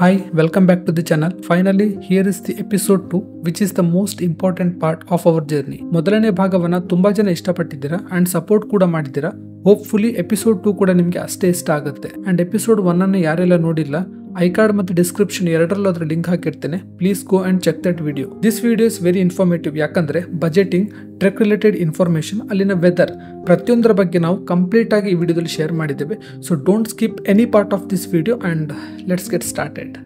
Hi, welcome back to the channel. Finally, here is the episode 2, which is the most important part of our journey. ಮೊದಲನೇ ಭಾಗವನ್ನ ತುಂಬಾ ಜನ ಇಷ್ಟಪಟ್ಟಿದ್ದೀರಾ and support ಕೂಡ ಮಾಡಿದ್ದೀರಾ. Hopefully episode 2 ಕೂಡ ನಿಮಗೆ ಅಷ್ಟೇ ಇಷ್ಟ ಆಗುತ್ತೆ. ಅಂಡ್ ಎಪಿಸೋಡ್ 1 ಅನ್ನು ಯಾರೆಲ್ಲ ನೋಡಿಲ್ಲ, ಐ ಕಾರ್ಡ್ ಮತ್ತು ಡಿಸ್ಕ್ರಿಪ್ಷನ್ ಎರಡರಲ್ಲೂ ಅದರ ಲಿಂಕ್ ಹಾಕಿರ್ತೇನೆ. Please go and check that video. This video is very informative. ಯಾಕಂದ್ರೆ ಬಜೆಟಿಂಗ್, ಟ್ರೆಕ್ ರಿಲೇಟೆಡ್ ಇನ್ಫಾರ್ಮೇಶನ್, ಅಲ್ಲಿನ ವೆದರ್ ಪ್ರತಿಯೊಂದರ ಬಗ್ಗೆ ನಾವು ಕಂಪ್ಲೀಟ್ ಆಗಿ ಈ ವಿಡಿಯೋದಲ್ಲಿ ಶೇರ್ ಮಾಡಿದ್ದೇವೆ. So don't skip any part of this video and let's get started.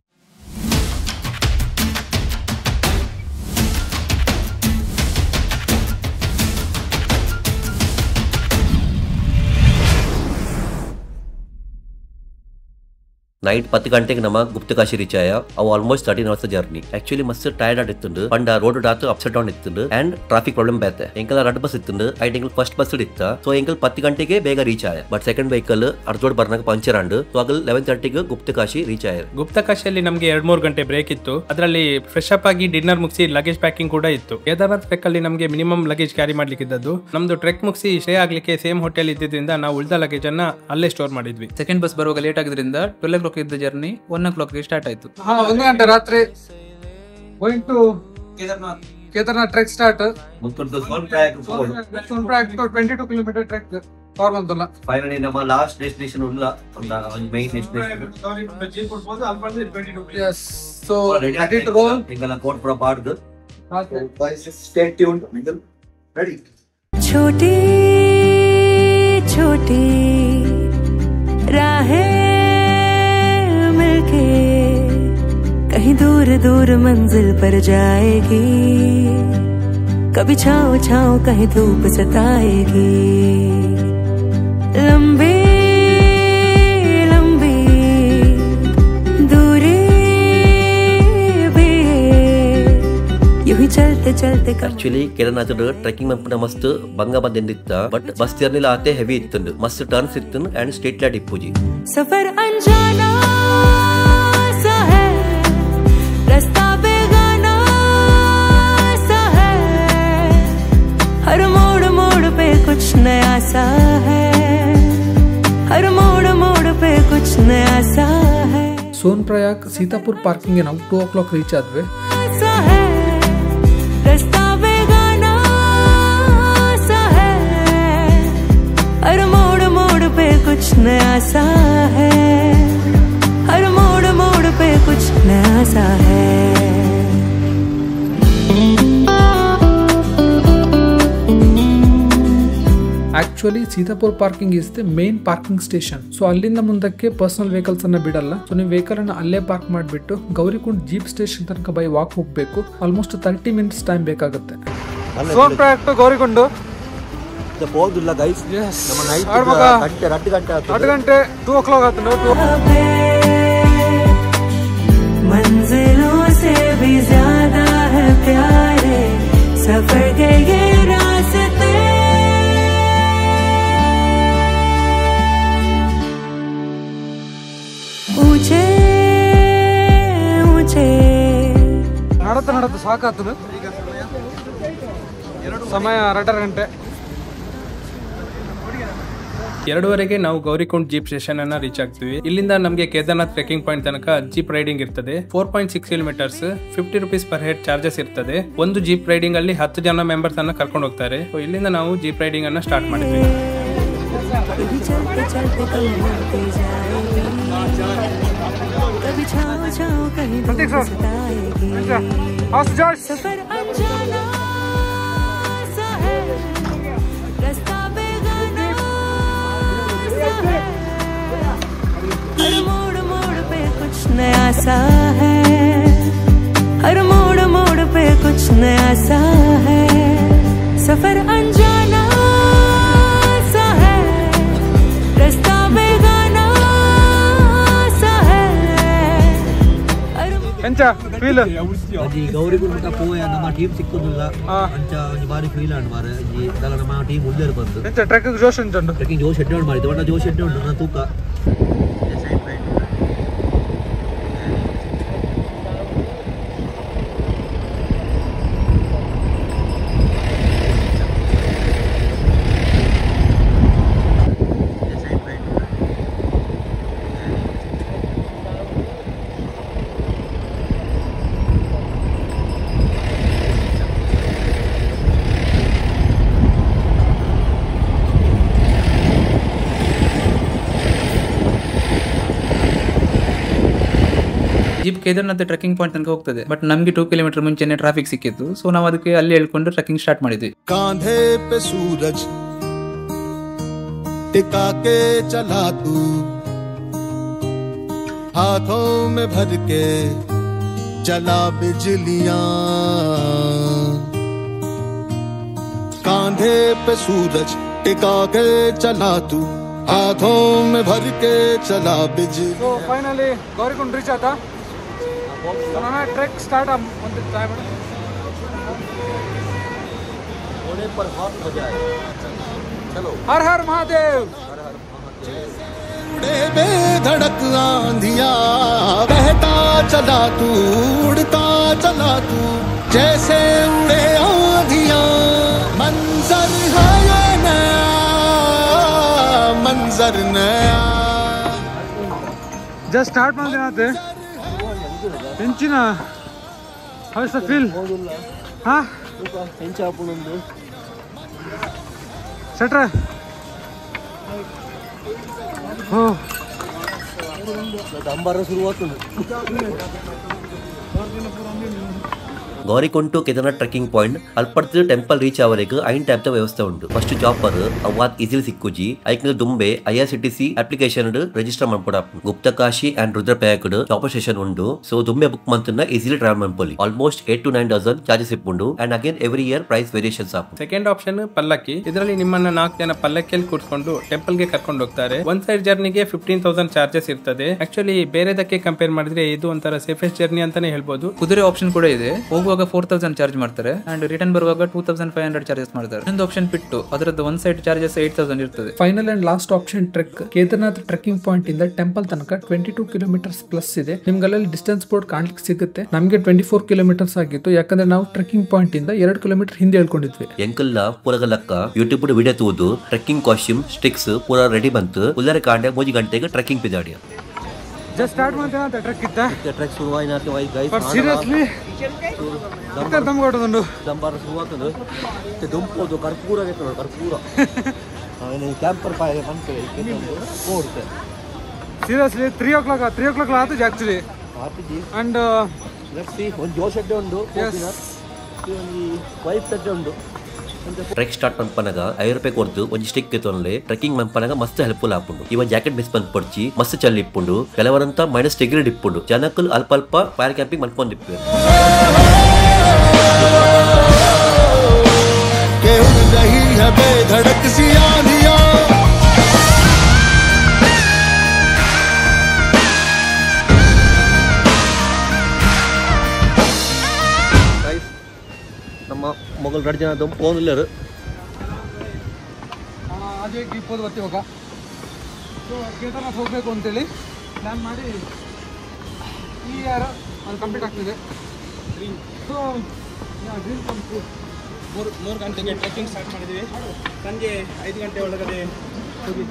Night 10 ಗಂಟೆಗೆ ನಮ್ಮ ಗುಪ್ತಕಾಶಿ ರೀಚ್ ಆಯ. ಅವು ಆಲ್ಮೋಸ್ಟ್ 13 ಅವರ್ಸ್ ಜರ್ನಿ. ಆಕ್ಚುಲಿ ಮಸ್ತ್ ಟೈರ್ಡ್ ಆಗಿತ್ತು. ಪಂಡ ರೋಡ್ ಡಾತ್ ಅಪ್ಸೆಟ್ ಡೌನ್ ಇತ್ತು ಅಂಡ್ ಟ್ರಾಫಿಕ್ ಪ್ರಾಬ್ಲಮ್ ಬೇತೆ. ಎಂಕಲ್ ರೆಡ್ ಬಸ್ ಇತ್ತು. ಐಟ್ ಎಂಕಲ್ ಫಸ್ಟ್ ಬಸ್ ಇತ್ತ. ಸೊ ಎಂಕಲ್ 10 ಗಂಟೆಗೆ ಬೇಗ ರೀಚ್ ಆಯ. ಬಟ್ ಸೆಕೆಂಡ್ ವೆಹಿಕಲ್ ಅರ್ಜೋಡ್ ಬರ್ನಾಗ ಪಂಚರ್ ಅಂಡ್ ಸೊ ಆಗಲ್ 11:30ಗೆ ಗುಪ್ತಕಾಶಿ ರೀಚ್ ಆಯ. ಗುಪ್ತಕಾಶಿಯಲ್ಲಿ ನಮಗೆ 2-3 ಗಂಟೆ ಬ್ರೇಕ್ ಇತ್ತು. ಅದರಲ್ಲಿ ಫ್ರೆಶ್ ಅಪ್ ಆಗಿ ಡಿನ್ನರ್ ಮುಗಿಸಿ ಲಗೇಜ್ ಪ್ಯಾಕಿಂಗ್ ಕೂಡ ಇತ್ತು. ಕೇದಾರ್ನಾಥ್ ಟ್ರೆಕ್ ಅಲ್ಲಿ ನಮಗೆ ಮಿನಿಮಮ್ ಲಗೇಜ್ ಕ್ಯಾರಿ ಮಾಡ್ಲಿಕ್ಕೆ ಇದ್ದದ್ದು. ನಮ್ದು ಟ್ರೆಕ್ ಮುಗಿಸಿ ಸ್ಟೇ ಆಗ್ಲಿಕ್ಕೆ ಸೇಮ್ ಹೋಟೆಲ್ ಇದ್ದಿದ್ರಿಂದ ನಾವು ಉಳಿದ ಲಗೇಜ್ ಅನ್ನ ಅಲ್ಲೇ ಸ್ಟೋರ್ ಮಾಡಿದ್ವಿ. ಸೆಕೆಂಡ್ ಬಸ್ ಬರುವಾಗ ಲೇಟ್ ಆಗಿದ್ರಿಂದ 12 o'clock ಇದ್ದ ಜರ್ನಿ 1 o'clock ಸ್ಟಾರ್ಟ್ ಆಯ್ತು. 1 ಗಂಟೆ ರಾತ್ರಿ going to Kedarnath trek start. Sonprayag 22 kilometre trek ಕಾರ್ವಂತಲ್ಲ. ಫೈನಲಿ ನಮ್ಮ ಲಾಸ್ಟ್ ಡೆಸ್ಟಿನೇಷನ್ ಉಲ್ಲ ಒಂದು main destination. Yes, so ready to roll. ಇಂಗಲ ಕೋಟ್ ಪುರ ಪಾಡ್ದು. Guys, stay tuned. Middle ready. छोटी छोटी राहें मिलके कहीं दूर दूर मंजिल पर जाएगी. कभी छाँव छाँव कहीं धूप सताएगी. लंबी लंबी दूरी भी यूं ही चलते चलते. ಆಕ್ಚುಲಿ ಕೇದಾರ್ನಾಥ್ ಟ್ರೆಕಿಂಗ್ ಮಂಪನ ಮಸ್ತ್ ಬಂಗ ಬಂದಿತ್ತ. ಬಟ್ ಬಸ್ ಜರ್ನಿಲ ಆತೆ ಹೆವಿ ಇತ್ತು. ಮಸ್ತ್ ಟರ್ನ್ಸ್ ಇತ್ತು ಅಂಡ್ ಸ್ಟ್ರೇಟ್ ಲೈಟ್ ಇಪ್ಪುಜಿ. सफर अनजाना सा है, रास्ता बेगाना सा है. हर मोड़ मोड़ पे कुछ नया सा है. हर मोड़ मोड़ पे कुछ नया सा है. ಸೋನ್ಪ್ರಯಾಗ್ ಸೀತಾಪುರ್ ಪಾರ್ಕಿಂಗ್ ನಾವು 2 o'clock ರೀಚ್ ಆದ್ವಿ. रास्ता बेगाना सा है. हर मोड़ मोड़ पे कुछ नया सा है. हर मोड़ मोड़ पे कुछ नया सा है. Actually Sitapur parking is the main parking station. So ಅಲ್ಲಿಂದ ಮುಂದಕ್ಕೆ ಪರ್ಸನಲ್ ವೆಹಿಕಲ್ಸ್ ಅನ್ನ ಬಿಡಲ್ಲ. ಸೊ ನೀವು ವೆಹಿಕಲ್ ಅನ್ನ ಅಲ್ಲೇ ಪಾರ್ಕ್ ಮಾಡಿಬಿಟ್ಟು ಗೌರಿಕುಂಡ್ ಜೀಪ್ ಸ್ಟೇಷನ್ ತನಕ ಬೈ ವಾಕ್ ಹೋಗ್ಬೇಕು. ಆಲ್ಮೋಸ್ಟ್ 30 minutes ಟೈಮ್ ಬೇಕಾಗುತ್ತೆ. ಸೋನ್ಪ್ರಯಾಗ್ ಟು ಗೌರಿಕುಂಡ್ ಹೋಗುದಿಲ್ಲ ಗೈಸ್. ನಮ್ಮ ನೈಟ್ ಗಂಟೆ 2 ಗಂಟೆ 2 o'clock ಆಯ್ತು. मंजिलों से भी ज्यादा है प्यारे सफर के ये रास्ते. ऊंचे ऊंचे ನಡತ ಸಾಕಾಗ್ತದೆ. ಸಮಯ 2 ಗಂಟೆ. 2:30ಗೆ ನಾವು ಗೌರಿಕುಂಡ್ ಜೀಪ್ ಸ್ಟೇಷನ್ ಅನ್ನ ರೀಚ್ ಆಗ್ತೀವಿ. ಇಲ್ಲಿಂದ ನಮಗೆ ಕೇದಾರ್ನಾಥ್ ಟ್ರೆಕಿಂಗ್ ಪಾಯಿಂಟ್ ತನಕ ಜೀಪ್ ರೈಡಿಂಗ್ ಇರ್ತದೆ. 4.6 kilometers, 50 rupees per head charges ಇರ್ತದೆ. ಒಂದು ಜೀಪ್ ರೈಡಿಂಗ್ ಅಲ್ಲಿ 10 ಜನ ಮೆಂಬರ್ಸ್ ಅನ್ನ ಕರ್ಕೊಂಡು ಹೋಗ್ತಾರೆ. ಸೊ ಇಲ್ಲಿಂದ ನಾವು ಜೀಪ್ ರೈಡಿಂಗ್ ಅನ್ನ ಸ್ಟಾರ್ಟ್ ಮಾಡಿದ್ವಿ. कभी चलते चलते कहीं मिलते जाएगी. कभी छाँव छाँव कहीं धूप सताएगी. सफर अनजाना सा है, रास्ता बेगाना सा है. हर मोड़ मोड़ पे कुछ नया सा है. हर मोड़ मोड़ पे कुछ नया सा है. सफर अनजाना सा है, रास्ता बेगाना सा है. ಎಂಚ ಫೀಲ್ ಅಜ್ಜಿ ಗೌರಿಗುಂಡ ಪೋಯ ನಮ್ಮ ಟೀಮ್ ಸಿಕ್ಕುದಿಲ್ಲ ಅಂಚ ಒಂಜಿ ಬಾರಿ ಫೀಲ್ ಆಂಡ್ ಮಾರೆ ಅಜ್ಜಿ ದಾಲ ನಮ್ಮ ಟೀಮ್ ಉಳ್ಳೇರ್ ಬಂದು ಎಂಚ ಟ್ರೆಕ್ ಜೋಶ್ ಉಂಟು. ಟ್ರೆಕಿಂಗ್ ಜೋಶ್ ಹೆಡ್ ಮಾಡಿದ್ದು ಒಳ್ಳೆ ಜೋಶ್ ಹೆಡ್ ಉಂಟು ನನ್ನ ತೂಕ. ಕೇದಾರ್ನಾಥ್ ಟ್ರೆಕ್ಕಿಂಗ್ ಪಾಯಿಂಟ್ ತನಕ ಹೋಗ್ತದೆ. ಬಟ್ ನಮ್ಗೆ 2 ಕಿಲೋಮೀಟರ್ ಮುಂಚೆನೆ ಟ್ರಾಫಿಕ್ ಸಿಕ್ಕಿತ್ತು. ಸೊ ನಾವು ಅದಕ್ಕೆ ಅಲ್ಲಿ ಹೇಳ್ಕೊಂಡು ಟ್ರೆಕ್ಕಿಂಗ್ ಸ್ಟಾರ್ಟ್ ಮಾಡಿದ್ವಿ. कांधे पे सूरज टिका के चला तू, हाथों में भर के चला बिजलियां, कांधे पे सूरज टिका के चला तू, हाथों में भर के चला बिजली. ಸೊ ಫೈನಲಿ ಗೌರಿಕೊಂಡ್ ರೀಚ್ ಆಯ್ತಾ. ಟ್ರೆಕ್ ಸ್ಟಾರ್ಟ್ ಒಂದು ಟೈಮ್ होने पर बहुत मजा आया. चलो. हर हर महादेव. उड़े बेधड़क आंधिया, बहता चला तू, उड़ता चला तू, जैसे उड़े आंधिया. मंजर है ये नया, मंजर नया. ಜಸ್ಟ್ ಸ್ಟಾರ್ಟ್ ಮಾಡಿದ್ರೆ ಹೆಂಚಿನ ಹೌ ಇಸ್ ದ ಫೀಲ್? ಹಾ ಹೆಂಚಾಪುಣಂದು ಸೆಟ್ರೆ ಓ ಅಂಬಾರ ಶುರುವಾಗ್ತದೆ. Gaurikund to Kedarnath trekking point ಅಲ್ಪಡ್ತಿದ್ದು ಟೆಂಪಲ್ ರೀಚ್ ಆವರೆಗೂ ಐನ್ ಟೈಪ್ ವ್ಯವಸ್ಥೆ ಉಂಟು. ಫಸ್ಟ್ ಜಾಪರ್ ಅವಾದ್ ಈಸಿಲಿ ಸಿಕ್ಕುಜಿ ಐಕ್ನ ದುಂಬೆ IRCTC ಅಪ್ಲಿಕೇಶನ್ ರಿಜಿಸ್ಟರ್ ಮಾಡ್ಕೊಡ. ಗುಪ್ತಕಾಶಿ ಅಂಡ್ ರುದ್ರಪ್ರಯಾಗ್ ಜಾಪರ್ ಸ್ಟೇಷನ್ ಉಂಟು. ಸೊ ದುಂಬೆ ಬುಕ್ ಮಂತನ್ನ ಈಸಿಲಿ ಟ್ರಾವೆಲ್ ಮಾಡ್ಕೊಳ್ಳಿ. ಆಲ್ಮೋಸ್ಟ್ 8 to 9 ಡಜನ್ ಚಾರ್ಜಸ್ ಇಪ್ಪುಂಡು. And again every year price variations ಆಪು. ಸೆಕೆಂಡ್ ಆಪ್ಷನ್ ಪಲ್ಲಕ್ಕಿ. ಇದರಲ್ಲಿ ನಿಮ್ಮನ್ನ 4 ಜನ ಪಲ್ಲಕ್ಕಿಯಲ್ಲಿ ಕೂರಿಸಿಕೊಂಡು ಟೆಂಪಲ್ ಗೆ ಕರ್ಕೊಂಡು ಹೋಗ್ತಾರೆ. ಒಂದ್ ಸೈಡ್ ಜರ್ನಿಗೆ 15,000 ಚಾರ್ಜಸ್ ಇರ್ತದೆ. ಆಕ್ಚುಲಿ ಬೇರೆದಕ್ಕೆ ಕಂಪೇರ್ ಮಾಡಿದ್ರೆ ಇದು ಒಂಥರ ಸೇಫೆಸ್ಟ್ ಜರ್ನಿ ಅಂತಾನೆ ಹೇಳ್ಬೋದು. ಕುದುರೆ ಆಪ್ಷನ್ ಕೂಡ ಇದೆ. ಹೋಗುವಾಗ 4,000 ಚಾರ್ಜ್ ಮಾಡ್ತಾರೆ ಅಂಡ್ ರಿಟರ್ನ್ ಬರುವಾಗ 2,500 ಚಾರ್ಜಸ್ ಮಾಡ್ತಾರೆ. ಇನ್ನೊಂದು ಆಪ್ಷನ್ ಬಿಟ್ಟು ಅದರದ್ದು ಒನ್ ಸೈಡ್ ಚಾರ್ಜಸ್ 8,000 ಇರ್ತದೆ. Final and last option trek Kedarnath trekking point ಇಂದ ಟೆಂಪಲ್ ತನಕ 22 ಕಿಲೋಮೀಟರ್ಸ್ ಪ್ಲಸ್ ಇದೆ. ನಿಮ್ಗಲ್ಲಿ ಡಿಸ್ಟೆನ್ಸ್ ಬೋರ್ಡ್ ಕಾಣ್ಲಿಕ್ಕೆ ಸಿಗುತ್ತೆ. ನಮಗೆ 24 ಕಿಲೋಮೀಟರ್ಸ್ ಆಗಿತ್ತು, ಯಾಕಂದ್ರೆ ನಾವು ಟ್ರೆಕ್ಕಿಂಗ್ ಪಾಯಿಂಟ್ ಇಂದ 2 ಕಿಲೋಮೀಟರ್ ಹಿಂದೆ ಹೇಳ್ಕೊಂಡಿದ್ವಿ. ಎಂಕಲ್ಲ ಪೂರಗಲಕ್ಕ ಯೂಟ್ಯೂಬ್ ವಿಡಿಯೋ ತೂದು ಟ್ರೆಕ್ಕಿಂಗ್ ಕಾಸ್ಟ್ಯೂಮ್ ಸ್ಟಿಕ್ಸ್ ಪೂರ ರೆಡಿ ಬಂತು. ಉಲ್ಲರ ಕಾಂಡೆ 3 ಗಂಟೆಗೆ ಟ್ರೆಕ್ಕಿಂಗ್ ಪಿದಾಡಿಯ ಜಸ್ಟ್ ಸ್ಟಾರ್ಟ್ ಮಾಡ್ತೇನೆ ಟ್ರೆಕ್ ಇತ್ತ ಟ್ರೆಕ್ ಶುರುವಾಯಿನಾತೆ ವೈ ಗೈಸ್. ಸೀರಿಯಸ್ಲಿ ತಂದ್ಕೊಟ್ಟುಂಡು ದಂಬಾರ ಶುರುವಾಗ್ತದೆ. ದುಂಪೋದು ಕರ್ಪೂರ ಆಗೈತೆ ನೋಡಿ, ಕರ್ಪೂರ ಕ್ಯಾಂಪರ್ ಪಾಯ ಬಂತು ಓಡುತ್ತೆ. ಸೀರಿಯಸ್ಲಿ 3 o'clock ಆಯ್ತು ಆಕ್ಚುಲಿ. ಅಂಡ್ ಒಂದು ಜೋಶ್ ಅಡ್ಡೆ ಉಂಟು, ವೈಫ್ ಅಡ್ಡೆ ಉಂಟು. ಟ್ರೆಕ್ ಸ್ಟಾರ್ಟ್ ಮನ್ಪನಗ 5 ರೂಪಾಯಿ ಕೊಡ್ತು ಒಂದು ಸ್ಟಿಕ್ ತೊಂದ್ರೆ ಟ್ರೆಕ್ಕಿಂಗ್ ಮನ್ಪನಗ ಮಸ್ತ್ ಹೆಲ್ಪ್ಫುಲ್ ಆಪುಂಡು. ಇವ ಜಾಕೆಟ್ ಮಿಸ್ ಬಂದ್ ಪಡ್ಚಿ ಮಸ್ತ್ ಚಲ್ಲಿ ಇಪ್ಪುಂಡು. ಕೆಲವರಂತ -degree ಇಪ್ಪುಂಡು. ಜನಕ್ಕಲ್ ಅಲ್ಪ ಫೈರ್ ಕ್ಯಾಂಪಿಂಗ್ ಮನ್ಕೊಂಡಿಪ್ಪು. ನಮ್ಮ ಮಗಳು 2 ಜನ ದುಂಪೋದಿಲ್ಲರು ಇಪ್ಪೋದು ಬರ್ತೀವಿ ಇವಾಗ. ಸೊ ಕೇದಾರ್ನಾಥ್ ಹೋಗಬೇಕು ಅಂತೇಳಿ ಪ್ಲ್ಯಾನ್ ಮಾಡಿ ಈ ಇಯರ್ ಅದು ಕಂಪ್ಲೀಟ್ ಆಗ್ತಿದೆ. So dream come true. 3 ಗಂಟೆಗೆ ಟ್ರೆಕ್ಕಿಂಗ್ ಸ್ಟಾರ್ಟ್ ಮಾಡಿದ್ದೀವಿ. ಸಂಜೆ 5 ಗಂಟೆ ಒಳಗಡೆ ಹೋಗಿ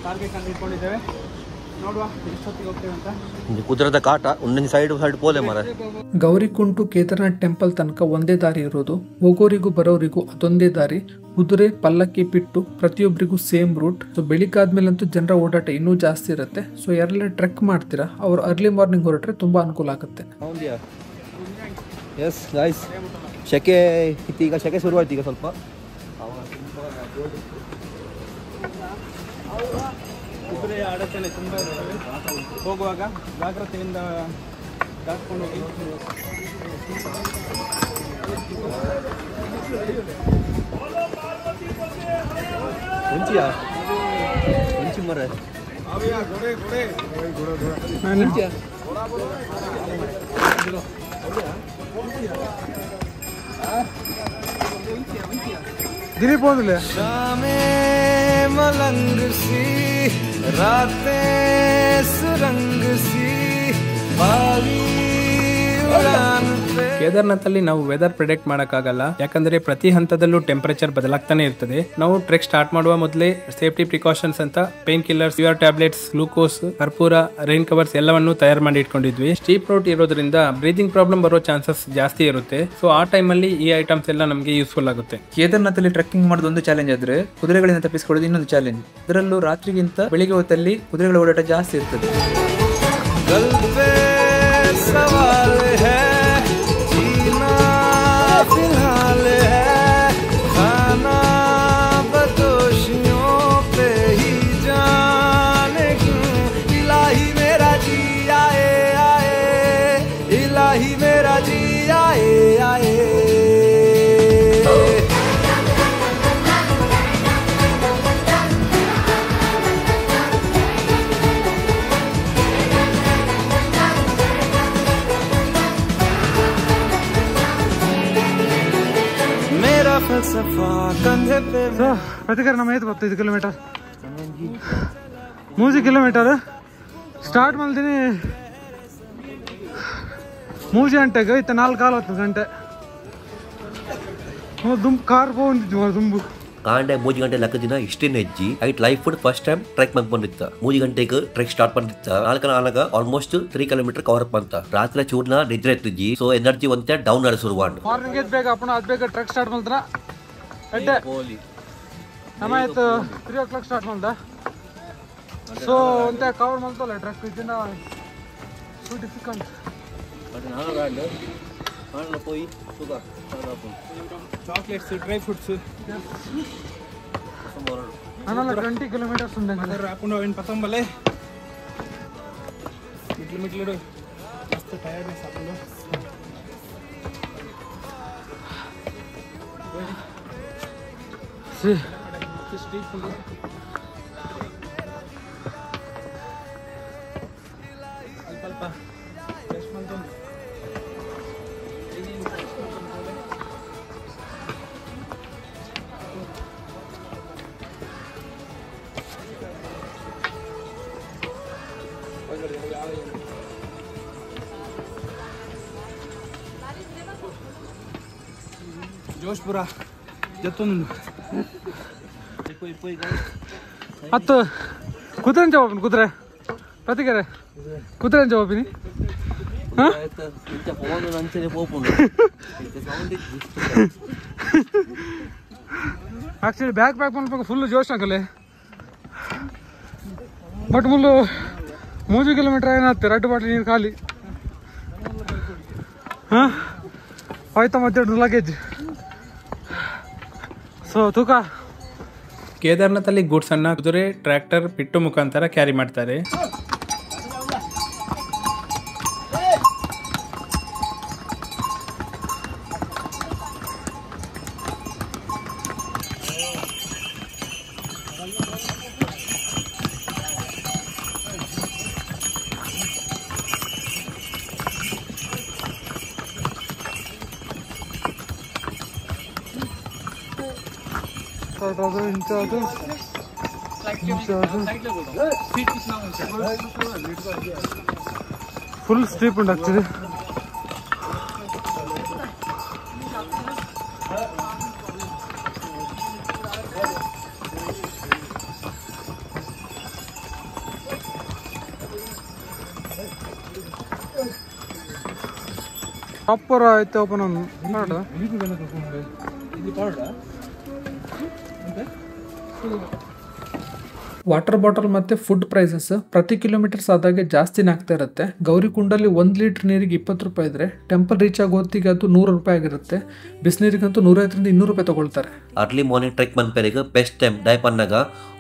ಟಾರ್ಗೆಟ್ ಅನ್ನು ಇಟ್ಕೊಂಡಿದ್ದೇವೆ. ನೋಡುವ ಎಷ್ಟೊತ್ತಿಗೆ ಹೋಗ್ತೇವೆ ಅಂತ. ಕುದುರೆದ ಕಾಟ ಒಂದೊಂದು ಸೈಡ್ ಪೋಲೆ ಮರ. ಗೌರಿಕೊಂಡ್ ಟು ಕೇದಾರ್ನಾಥ್ ಟೆಂಪಲ್ ತನಕ ಒಂದೇ ದಾರಿ ಇರೋದು. ಹೋಗೋರಿಗೂ ಬರೋರಿಗೂ ಅದೊಂದೇ ದಾರಿ. ಕುದುರೆ ಪಲ್ಲಕ್ಕಿ ಬಿಟ್ಟು ಪ್ರತಿಯೊಬ್ಬರಿಗೂ ಸೇಮ್ ರೂಟ್. ಸೊ ಬೆಳಿಗ್ಗಾದ್ಮೇಲಂತೂ ಜನರ ಓಡಾಟ ಇನ್ನೂ ಜಾಸ್ತಿ ಇರುತ್ತೆ. ಸೊ ಯಾರೆಲ್ಲ ಟ್ರೆಕ್ ಮಾಡ್ತೀರಾ ಅವ್ರು ಅರ್ಲಿ ಮಾರ್ನಿಂಗ್ ಹೊರಟ್ರೆ ತುಂಬಾ ಅನುಕೂಲ ಆಗುತ್ತೆ. ಎಸ್ ಗೈಸ್, ಶೆಕೆ ಇತ್ತು, ಈಗ ಶೆಕೆ ಶುರುವಾಯ್ತು. ಈಗ ಸ್ವಲ್ಪ ಕುದುರೆ ಅಡಚಣೆ ತುಂಬ ಇರ್ತವೆ. ಹೋಗುವಾಗ ಜಾಗ್ರತೆಯಿಂದ ದಾಟ್ಕೊಂಡು ಹೋಗಿ. ಹೆಂಚಿ ಮರ ದಿಲೀಪ್ ಹೋದಿಲ್ಲ. मलंग सी रातें सुरंग सी बाली उड़ान पे. ಕೇದಾರ್ನಾಥ್ ಅಲ್ಲಿ ನಾವು ವೆದರ್ ಪ್ರಿಡಿಕ್ಟ್ ಮಾಡಕ್ಕಾಗಲ್ಲ, ಯಾಕಂದ್ರೆ ಪ್ರತಿ ಹಂತದಲ್ಲೂ ಟೆಂಪರೇಚರ್ ಬದಲಾಗ್ತಾನೆ ಇರ್ತದೆ. ನಾವು ಟ್ರೆಕ್ ಸ್ಟಾರ್ಟ್ ಮಾಡುವ ಮೊದಲೇ ಸೇಫ್ಟಿ ಪ್ರಿಕಾಷನ್ಸ್ ಅಂತ pain killers, fever tablets, glucose, ಕರ್ಪೂರ, ರೈನ್ ಕವರ್ಸ್ ಎಲ್ಲವನ್ನು ತಯಾರು ಮಾಡಿ ಇಟ್ಕೊಂಡಿದ್ವಿ. ಸ್ಟೀಪ್ ರೂಟ್ ಇರೋದ್ರಿಂದ ಬ್ರೀದಿಂಗ್ ಪ್ರಾಬ್ಲಮ್ ಬರೋ ಚಾನ್ಸಸ್ ಜಾಸ್ತಿ ಇರುತ್ತೆ. ಸೊ ಆ ಟೈಮ್ ಅಲ್ಲಿ ಈ ಐಟಮ್ಸ್ ಎಲ್ಲ ನಮಗೆ ಯೂಸ್ಫುಲ್ ಆಗುತ್ತೆ. ಕೇದಾರ್ನಾಥ್ ಅಲ್ಲಿ ಟ್ರೆಕ್ಕಿಂಗ್ ಮಾಡೋದು ಒಂದು ಚಾಲೆಂಜ್ ಆದ್ರೆ ಕುದುರೆಗಳಿಂದ ತಪ್ಪಿಸಿಕೊಳ್ಳೋದು ಇನ್ನೊಂದು ಚಾಲೆಂಜ್. ಇದರಲ್ಲೂ ರಾತ್ರಿಗಿಂತ ಬೆಳಿಗ್ಗೆ ಹೊತ್ತಲ್ಲಿ ಕುದುರೆಗಳ ಓಡಾಟ ಜಾಸ್ತಿ ಇರ್ತದೆ. ಪ್ರತಿಕಾರ ನಮ್ಮ ಐದು 5 ಕಿಲೋಮೀಟರ್ 3 ಕಿಲೋಮೀಟರ್ ಸ್ಟಾರ್ಟ್ ಮಾಡ್ತೀನಿ 3 ಗಂಟೆಗೆ ಇತ್ತ 4 ಗಂಟೆ ದುಂಬು ಕಾರ್ ಬಂದಿದ್ವಿ ದುಂಬು ಕಾಂಡೆ 3 ಗಂಟೆ ಲಕ್ಕದಿನ ಇಷ್ಟೇನು ಹೆಜ್ಜಿ ಐಟ್ ಲೈಫ್ ಫುಡ್ ಫಸ್ಟ್ ಟೈಮ್ ಟ್ರೆಕ್ ಬಂದಿತ್ತ 3 ಗಂಟೆಗೆ ಟ್ರೆಕ್ ಸ್ಟಾರ್ಟ್ ಬಂದಿತ್ತ 4 ಆಲ್ಮೋಸ್ಟ್ 3 ಕಿಲೋಮೀಟರ್ ಕವರ್ ಅಪ್ ಅಂತ ರಾತ್ರಿ ಚೂರ್ನ ನಿದ್ರೆ ಎತ್ತಿದ್ಜಿ ಸೊ ಎನರ್ಜಿ ಒಂತೆ ಡೌನ್ ಆಡ ಶುರುವಾಂಡು ಮಾರ್ನಿಂಗ್ ಎದ್ದು ಬೇಗ ಅಪ್ಪಣ ಅದು ಬೇಗ ಟ್ರೆಕ್ ಸ್ಟಾರ್ಟ್ ಮಾಡ್ತಾರ ಅಡ್ಡೆ ನಮ್ಮ ಆಯ್ತು 3 o'clock ಸ್ಟಾರ್ಟ್ ಮಾಡ್ದ ಸೊ ಒಂತೆ ಕವರ್ ಮಾಡ್ತಲ್ಲ ಟ್ರೆಕ್ ಇದನ್ನ ಸೊ ಡಿಫಿಕಲ್ಟ್ పోయి చాక్లెట్స్ డ్రై ఫ్రూట్స్ అన్న 20 కిలోమీటర్స్ ఉంది అదర్ రాకుండా పోయిన పతంబలే మిట్లు మస్తు టైర్డ్నెస్ అప్పుడు స్ట్రీట్ ఫుల్ అಲ್ಪ ಫ್ರೆಶ್ ಮಂತು ಜೋಶ್ಪುರ ಜತ್ತೊಂದು ಹತ್ತು ಕುದುರೆ ಜವಾಬಿನಿ ಕುದುರೆ ಪ್ರತಿಕೆರೆ ಕುದುರೆ ಜವಾಬಿನಿ ಆಕ್ಚುಲಿ ಬ್ಯಾಗ್ ಪ್ಯಾಕ್ ಮಾಡ್ಬೇಕು ಫುಲ್ ಜೋಶ್ ಆಗಲೆ ಬಟ್ ಫುಲ್ಲು 3 ಕಿಲೋಮೀಟರ್ ಏನಾಗ್ತದೆ 2 ಬಾಟ್ಲಿ ನೀರು ಖಾಲಿ ಹಾಂ ಆಯ್ತಾ ಮತ್ತೆ ಲಗೇಜ್ ಸೊ ತೂಕ ಕೇದಾರ್ನಾಥಲ್ಲಿ ಗೂಡ್ಸ್ ಅನ್ನ ಕುದುರೆ ಟ್ರ್ಯಾಕ್ಟರ್ ಪಿಟ್ಟು ಮುಖಾಂತರ ಕ್ಯಾರಿ ಮಾಡ್ತಾರೆ ಫುಲ್ ಸ್ಟೀಪ್ ಉಂಟು ಆಕ್ಚುಲಿ ಪ್ರಾಪರ್ ಆಯ್ತು ಓಪನ್ ವಾಟರ್ ಬಾಟಲ್ ಮತ್ತು ಫುಡ್ ಪ್ರೈಸಸ್ ಪ್ರತಿ ಕಿಲೋಮೀಟರ್ಸ್ ಆದಾಗೆ ಜಾಸ್ತಿನೇ ಆಗ್ತಾ ಇರುತ್ತೆ. ಗೌರಿಕುಂಡಲ್ಲಿ 1 ಲೀಟ್ರ್ ನೀರಿಗೆ 20 ರೂಪಾಯಿ ಇದ್ರೆ ಟೆಂಪಲ್ ರೀಚ್ ಆಗೋ ಹೊತ್ತಿಗೆ ಅದು 100 ರೂಪಾಯಿ ಆಗಿರುತ್ತೆ. ಬಿಸಿನೀರಿಗಂತೂ 150 200 ರೂಪಾಯಿ ತಗೊಳ್ತಾರೆ. ಅರ್ಲಿ ಮಾರ್ನಿಂಗ್ ಟ್ರೆಕ್ ಮನ್ಪೆರಿಗೆ ಬೆಸ್ಟ್ ಟೈಮ್ ಡೈಪನ್ನಾಗ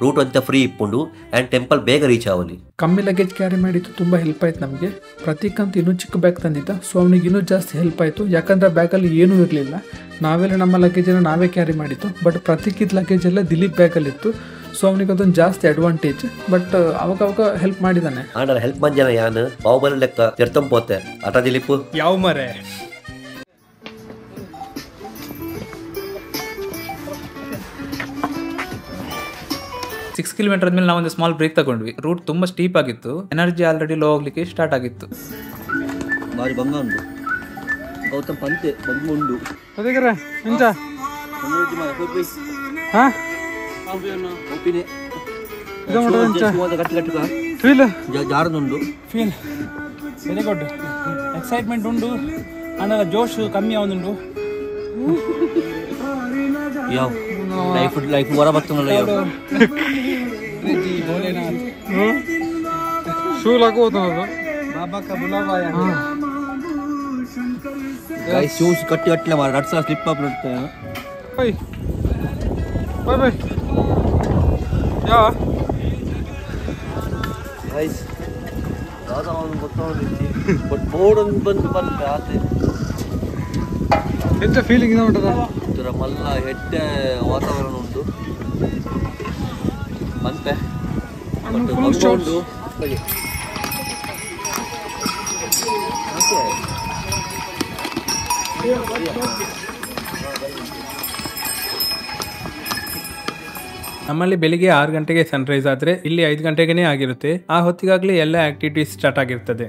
ರೂಟ್ ಅಂತ ಫ್ರೀ ಇಪ್ಪುಂಡು ಆ್ಯಂಡ್ ಟೆಂಪಲ್ ಬೇಗ ರೀಚ್ ಆಗಲಿ. ಕಮ್ಮಿ ಲಗೇಜ್ ಕ್ಯಾರಿ ಮಾಡಿದ್ದು ತುಂಬ ಹೆಲ್ಪ್ ಆಯ್ತು ನಮಗೆ. ಪ್ರತೀಕಂತ ಇನ್ನೂ ಚಿಕ್ಕ ಬ್ಯಾಗ್ ತಂದಿದ್ದ, ಸೊ ಅವನಿಗೆ ಇನ್ನೂ ಜಾಸ್ತಿ ಹೆಲ್ಪ್ ಆಯಿತು. ಯಾಕಂದರೆ ಬ್ಯಾಗಲ್ಲಿ ಏನೂ ಇರಲಿಲ್ಲ, ನಾವೆಲ್ಲ ನಮ್ಮ ಲಗೇಜನ್ನು ನಾವೇ ಕ್ಯಾರಿ ಮಾಡಿದ್ದು. ಬಟ್ ಪ್ರತೀಕಿದ ಲಗೇಜ್ ಎಲ್ಲ ದಿಲೀಪ್ ಬ್ಯಾಗಲ್ಲಿತ್ತು, ಸೊ ಅವನಿಗೆ ಅದೊಂದು ಜಾಸ್ತಿ ಅಡ್ವಾಂಟೇಜ್. ಬಟ್ ಅವಾಗ ಹೆಲ್ಪ್ ಮಾಡಿದ್ದಾನೆ. ಹೆಲ್ಪ್ ಮಂಜನ ಯಾನು ಬಾಹುಬಲಿ ಲೆಕ್ಕ ತಿರ್ತಂಪೋತೆ ಅಟ ದಿಲೀಪ್ ಯಾವ ಮರೆ 6 ಕಿಲೋಮೀಟರ್ ಆದ್ಮೇಲೆ ನಾವು ಒಂದು ಸ್ಮಾಲ್ ಬ್ರೇಕ್ ತಗೊಂಡ್ವಿ. ರೂಟ್ ತುಂಬಾ ಸ್ಟೀಪ್ ಆಗಿತ್ತು, ಎನರ್ಜಿ ಆಲ್ರೆಡಿ ಲೋ ಹೋಗ್ಲಿಕ್ಕೆ ಸ್ಟಾರ್ಟ್ ಆಗಿತ್ತು. ಬಾರಿ ಬಂಗ ಉಂಡು ಗೌತಮ್ ಪಂತೆ ಬಂಗ ಉಂಡು ಅದಕ್ಕೆ ಎಂತ ಹಾ ಒಪಿನೆ ಇದು ಮಾಡೋದು ಎಂತ ಗಟ್ಟಿ ಗಟ್ಟುಗ ಫೀಲ್ ಜಾರದುಂಡು ಫೀಲ್ ವೆರಿ ಗುಡ್ ಎಕ್ಸೈಟ್ಮೆಂಟ್ ಉಂಡು ಆಮೇಲೆ ಜೋಶ್ ಕಮ್ಮಿ ಆಗುಂಡು ಯಾವ ಲೈಫ್ ಹೊರ ಬರ್ತನಲ್ಲ ಯಾವ ಶೂ ಹಾಕೋದು ಬಾಬಾ ಕಾ ಬುಲಾವಾ ಗೈಸ್ ಶೂಸ್ ಕಟ್ಟಿ ಕಟ್ಟಲೆ ಮಾರ ರಡ್ಸ ಸ್ಲಿಪ್ ಅಪ್ ಇರುತ್ತೆ ಬೈ ಬೈ ಬೈ ಯಾ ಗೈಸ್ ದಾದಾ ಅವನು ಗೊತ್ತಾಗುತ್ತೆ ಬಟ್ ಬೋರ್ಡ್ ಒಂದು ಬಂದು ಆತೆ ಎಂತ ಫೀಲಿಂಗ್ ಇದೆ ಉಂಟದ ಇದರ ಮಲ್ಲ ಹೆಡ್ಡ ವಾತಾವರಣ ಉಂಟು ಬಂತೆ ಬಟ್ ಉಂಟು ನಮ್ಮಲ್ಲಿ ಬೆಳಿಗ್ಗೆ 6 ಗಂಟೆಗೆ ಸನ್ರೈಸ್ ಆದ್ರೆ ಇಲ್ಲಿ 5 ಗಂಟೆಗೆ ಆಗಿರುತ್ತೆ. ಆ ಹೊತ್ತಿಗಾಗ್ಲೇ ಎಲ್ಲ ಆಕ್ಟಿವಿಟೀಸ್ ಸ್ಟಾರ್ಟ್ ಆಗಿರ್ತದೆ.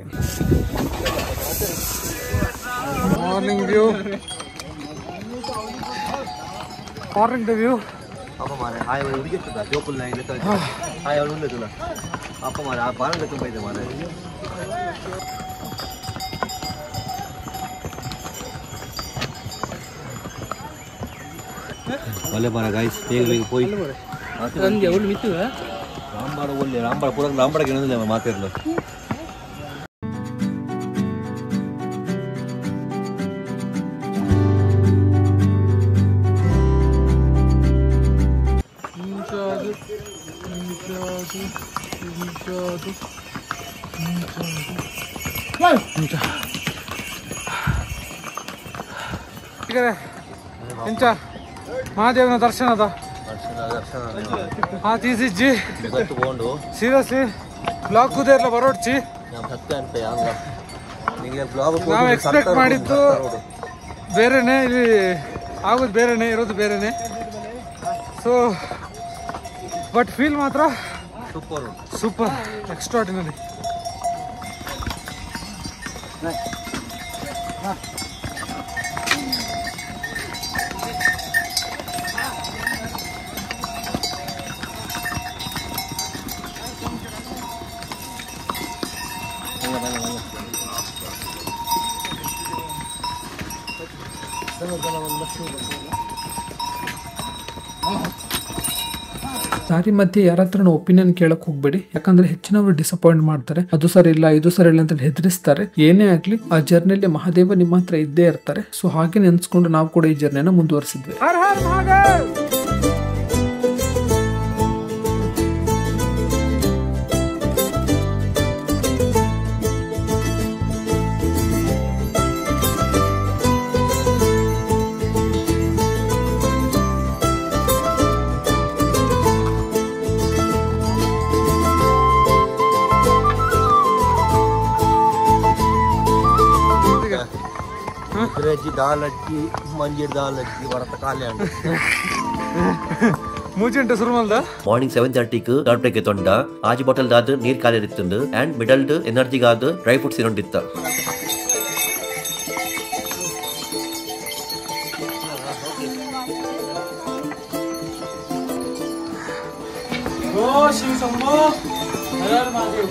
Morning view, morning the view. ಅಪ್ಪ ಮಾರೆ ಆಯ ಹುಡುಗಿರ್ತದ ಜೋಕುಲ್ ನಾ ಇಲ್ಲ ಆಯ ಅವಳು ಉಂಡದಲ್ಲ ಅಪ್ಪ ಮಾರೆ ಆ ಬಾರಂಗ ತುಂಬ ಇದೆ ಮಾರೆ. ಒಳ್ಳೆ ಮಾರ ಗಾಯ್ಸ್ ಬೇಗ ಬೇಗ ಹೋಯ್ ರಾಂಬಾಡ ಒಳ್ಳೆ ರಾಂಬಾಡ ಪೂರ ರಾಂಬಾಡಕ್ಕೆ ಏನಂದಿಲ್ಲ ಮಾತಾಡಲು. ಎಂಚ ಮಹಾದೇವನ ದರ್ಶನದ ಹಾ ತೀಸಿಜ್ಜಿ ಸೀರಿಯಸ್ಲಿ ಬ್ಲಾಗ್ ಕುದೇರ್ಲ ಬರೋಡ್ಚಿ. ನಾವು ಎಕ್ಸ್ಪೆಕ್ಟ್ ಮಾಡಿದ್ದು ಬೇರೆನೆ, ಇಲ್ಲಿ ಆಗೋದು ಬೇರೆನೆ, ಇರೋದು ಬೇರೆನೆ. ಸೊ ಬಟ್ ಫೀಲ್ ಮಾತ್ರ ಸೂಪರ್ ಎಕ್ಸ್ಟ್ರಾರ್ಡಿನರಿ. ದಾರಿ ಮಧ್ಯೆ ಯಾರ ಹತ್ರನೂ ಒಪಿನಿಯನ್ ಕೇಳಕ್ ಹೋಗ್ಬೇಡಿ, ಯಾಕಂದ್ರೆ ಹೆಚ್ಚಿನವರು ಡಿಸಪಾಯಿಂಟ್ ಮಾಡ್ತಾರೆ. ಅದು ಸರಿ ಇಲ್ಲ, ಇದು ಸರಿ ಇಲ್ಲ ಅಂತ ಹೆದರಿಸ್ತಾರೆ. ಏನೇ ಆಗ್ಲಿ ಆ ಜರ್ನಿಯಲ್ಲಿ ಮಹಾದೇವ ನಿಮ್ಮ ಹತ್ರ ಇದ್ದೇ ಇರ್ತಾರೆ. ಸೊ ಹಾಗೆ ನೆನ್ಸ್ಕೊಂಡು ನಾವು ಕೂಡ ಈ ಜರ್ನಿನ ಮುಂದುವರಿಸಿದ್ವಿ. दाल अटकी मंजीर दाल अटकी वरत काले ಮೂಚಿಂಟು ಸುರುಮಲ್ದ ಮಾರ್ನಿಂಗ್ 7:30க்கு ಥರ್ಡ್ ಬ್ರೇಕ್ ಎತ್ತೊಂಡ ಆಜಿ ಬಾಟಲ್ ದಾದ ನೀರ್ ಖಾಲಿ ಇರ್ತುಂಡು ಅಂಡ್ ಮಿಡಲ್ ಎನರ್ಜಿಗಾದ ಡ್ರೈ ಫ್ರೂಟ್ಸ್ ಇರೋಂಡಿತ್ತ. ಓ ಶಿವ ಶಂಭೋ ಹರ ಮಹಾದೇವ.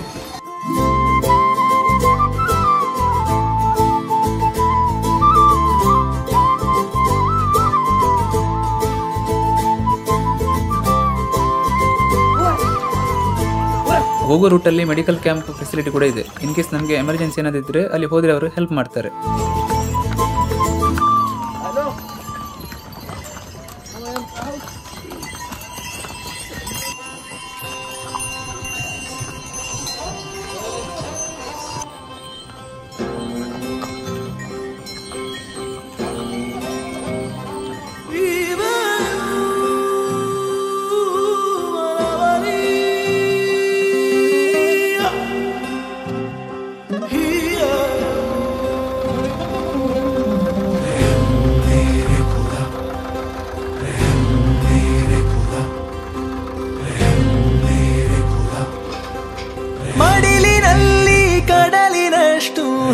ಹೋಗೋ ರೂಟಲ್ಲಿ ಮೆಡಿಕಲ್ ಕ್ಯಾಂಪ್ ಫೆಸಿಲಿಟಿ ಕೂಡ ಇದೆ. ಇನ್ ಕೇಸ್ ನಮಗೆ ಎಮರ್ಜೆನ್ಸಿ ಏನಾದಿದ್ರೆ ಅಲ್ಲಿ ಹೋದ್ರೆ ಅವರು ಹೆಲ್ಪ್ ಮಾಡ್ತಾರೆ.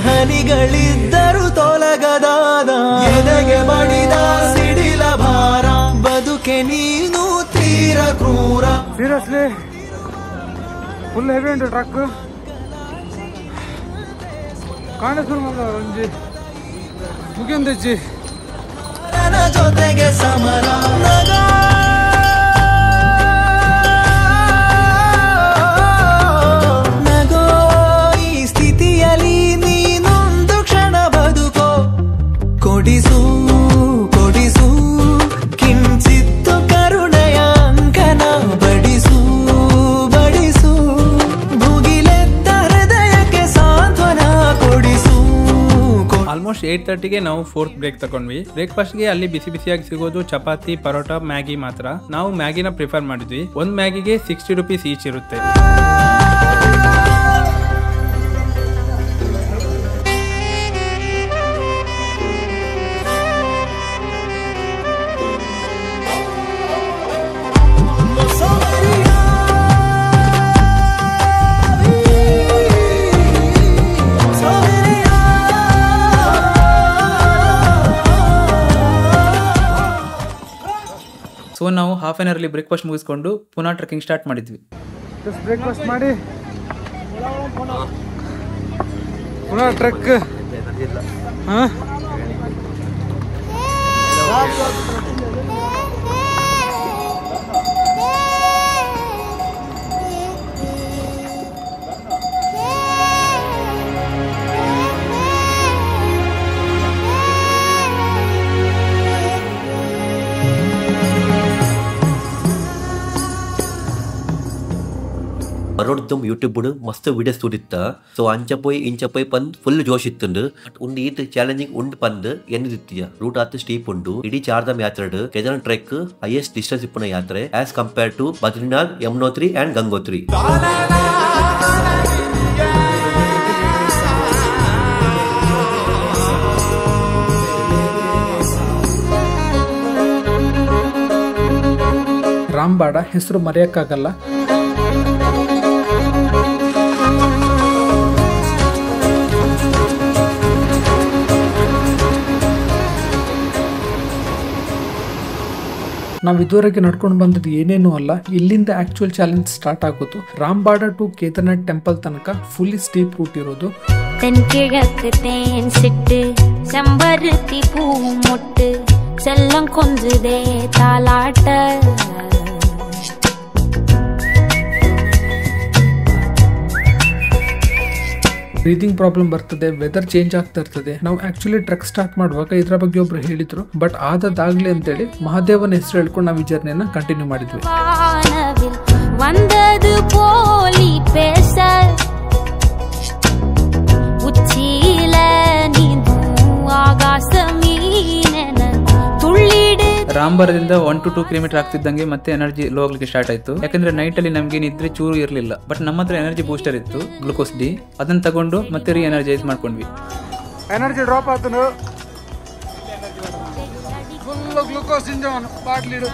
ಹನಿಗಳಿದ್ದರು ತೊಲಗದಾದ ಎದೆಗೆ ಬಡಿದ ಸಿಡಿಲ ಭಾರ ಬದುಕೆ ನೀನು ತೀರ ಕ್ರೂರ. ಸೀರಿಯಸ್ಲಿ ಫುಲ್ ಹೆವಿ ಉಂಟು ಟ್ರಕ್. ಕಾಣಿಸ್ರು ಒಂಜಿ ಮುಗಿಯೊಂದಜ್ಜಿ ನನ್ನ ಜೊತೆಗೆ ಸಮರ ನಗ ಕೊಡಿಸು ಕೊಡಿಸು ಕಿಂಚಿತ್ತು ಕರುಣೆಯ ಅಂಕನ ಬಡಿಸು ಬಡಿಸು ಭುಗಿಲೆತ್ತ ಹೃದಯಕ್ಕೆ ಸಾಂತ್ವನ ಕೊಡಿಸು. ಆಲ್ಮೋಸ್ಟ್ 8:30ಗೆ ನಾವು 4th ಬ್ರೇಕ್ ತಗೊಂಡ್ವಿ. ಬ್ರೇಕ್ಫಾಸ್ಟ್ಗೆ ಅಲ್ಲಿ ಬಿಸಿ ಬಿಸಿಯಾಗಿ ಸಿಗೋದು ಚಪಾತಿ, ಪರೋಟ, ಮ್ಯಾಗಿ ಮಾತ್ರ. ನಾವು ಮ್ಯಾಗಿನ ಪ್ರಿಫರ್ ಮಾಡಿದ್ವಿ. ಒಂದು ಮ್ಯಾಗಿಗೆ 60 ರೂಪೀಸ್ ಈಚ್ ಇರುತ್ತೆ. So ನಾವು ಹಾಫ್ ಆನ್ ಅವರ್ಲಿ ಬ್ರೇಕ್ಫಾಸ್ಟ್ ಮುಗಿಸ್ಕೊಂಡು ಪುನಃ ಟ್ರೆಕ್ಕಿಂಗ್ ಸ್ಟಾರ್ಟ್ ಮಾಡಿದ್ವಿ. ಬ್ರೇಕ್ಫಾಸ್ಟ್ ಮಾಡಿ ಪುನಃ ಟ್ರೆಕ್. ಬರೋಡ್ದಮ್ ಯೂಟ್ಯೂಬ್ ಮಸ್ತ್ ವಿಡಿಯೋಸ್ ತೂಡಿತ್ತ. ಸೊ ಅಂಚಪೋಯಿ ಇಂಚಪೋಯಿ ಪಂದ್ ಫುಲ್ ಜೋಶ್ ಇತ್ತುಂಡು. ಉಂಡು ಈತ್ ಚಾಲೆಂಜಿಂಗ್ ಉಂಡು ಪಂದ್ ಎನ್ನಿದಿತ್ತೀಯ ರೂಟ್ ಆತ್ ಸ್ಟೀಪ್ ಉಂಡು. ಇಡೀ ಚಾರ್ಧಾಮ್ ಯಾತ್ರೆಡ್ ಕೇದಾರ್ನಾಥ್ ಟ್ರೆಕ್ ಹೈಯೆಸ್ಟ್ ಡಿಸ್ಟೆನ್ಸ್ ಇಪ್ಪುನ ಯಾತ್ರೆ as compare to Badrinath, Yamunotri and Gangotri. ರಾಂಬಾಡ ಹೆಸರು ಮರೆಯಕ್ಕಾಗಲ್ಲ. ನಾವು ಇದುವರೆಗೆ ನಡ್ಕೊಂಡು ಬಂದದ್ದು ಏನೇನೂ ಅಲ್ಲ. ಇಲ್ಲಿಂದ ಆಕ್ಚುಯಲ್ ಚಾಲೆಂಜ್ ಸ್ಟಾರ್ಟ್ ಆಗೋದು. ರಾಂಬಾಡ ಟು ಕೇದಾರ್ನಾಥ್ ಟೆಂಪಲ್ ತನಕ ಫುಲ್ಲಿ ಸ್ಟೀಪ್ ರೂಟ್ ಇರೋದು. தென்கிழக்கு தேன் சிட்டு செம்பருத்தி பூ மொட்டு செல்லம் கொஞ்சுதே தாலாட்ட. ಬ್ರೀದಿಂಗ್ ಪ್ರಾಬ್ಲಮ್ ಬರ್ತದೆ, ವೆದರ್ ಚೇಂಜ್ ಆಗ್ತಾ ಇರ್ತದೆ. ನಾವು ಆಕ್ಚುಲಿ ಟ್ರೆಕ್ ಸ್ಟಾರ್ಟ್ ಮಾಡುವಾಗ ಇದ್ರ ಬಗ್ಗೆ ಒಬ್ರು ಹೇಳಿದ್ರು, ಬಟ್ ಆದದಾಗ್ಲಿ ಅಂತೇಳಿ ಮಹಾದೇವನ ಹೆಸರು ಹೇಳ್ಕೊಂಡು ನಾವು ಈ ಜರ್ನಿಯನ್ನ ಕಂಟಿನ್ಯೂ ಮಾಡಿದ್ವಿ. வந்தது போலி பேச உச்சியில நீந்தும் ஆகாச மீனென துள்ளிடு. ರಾಂಬಾರದಿಂದ 1 to 2 ಕಿಲೋಮೀಟರ್ ಆಗ್ತಿದ್ದಂಗೆ ಮತ್ತೆ ಎನರ್ಜಿ ಲೋ ಆಗ್ಲಿಕ್ಕೆ ಸ್ಟಾರ್ಟ್ ಆಯ್ತು. ಯಾಕಂದ್ರೆ ನೈಟ್ ಅಲ್ಲಿ ನಮ್ಗೆ ನಿದ್ರೆ ಚೂರು ಇರಲಿಲ್ಲ. ಬಟ್ ನಮ್ಮ ಹತ್ರ ಎನರ್ಜಿ ಬೂಸ್ಟರ್ ಇತ್ತು, ಗ್ಲೂಕೋಸ್ ಡಿ. ಅದನ್ನ ತಗೊಂಡು ಮತ್ತೆ ರೀ ಎನರ್ಜೈಸ್ ಮಾಡ್ಕೊಂಡ್ವಿ. ಎನರ್ಜಿ ಡ್ರಾಪ್ ಆಯ್ತು, ಫುಲ್ ಗ್ಲೂಕೋಸ್ ಇಂಜನ್ ಬಾಟ್ಲಿಡು.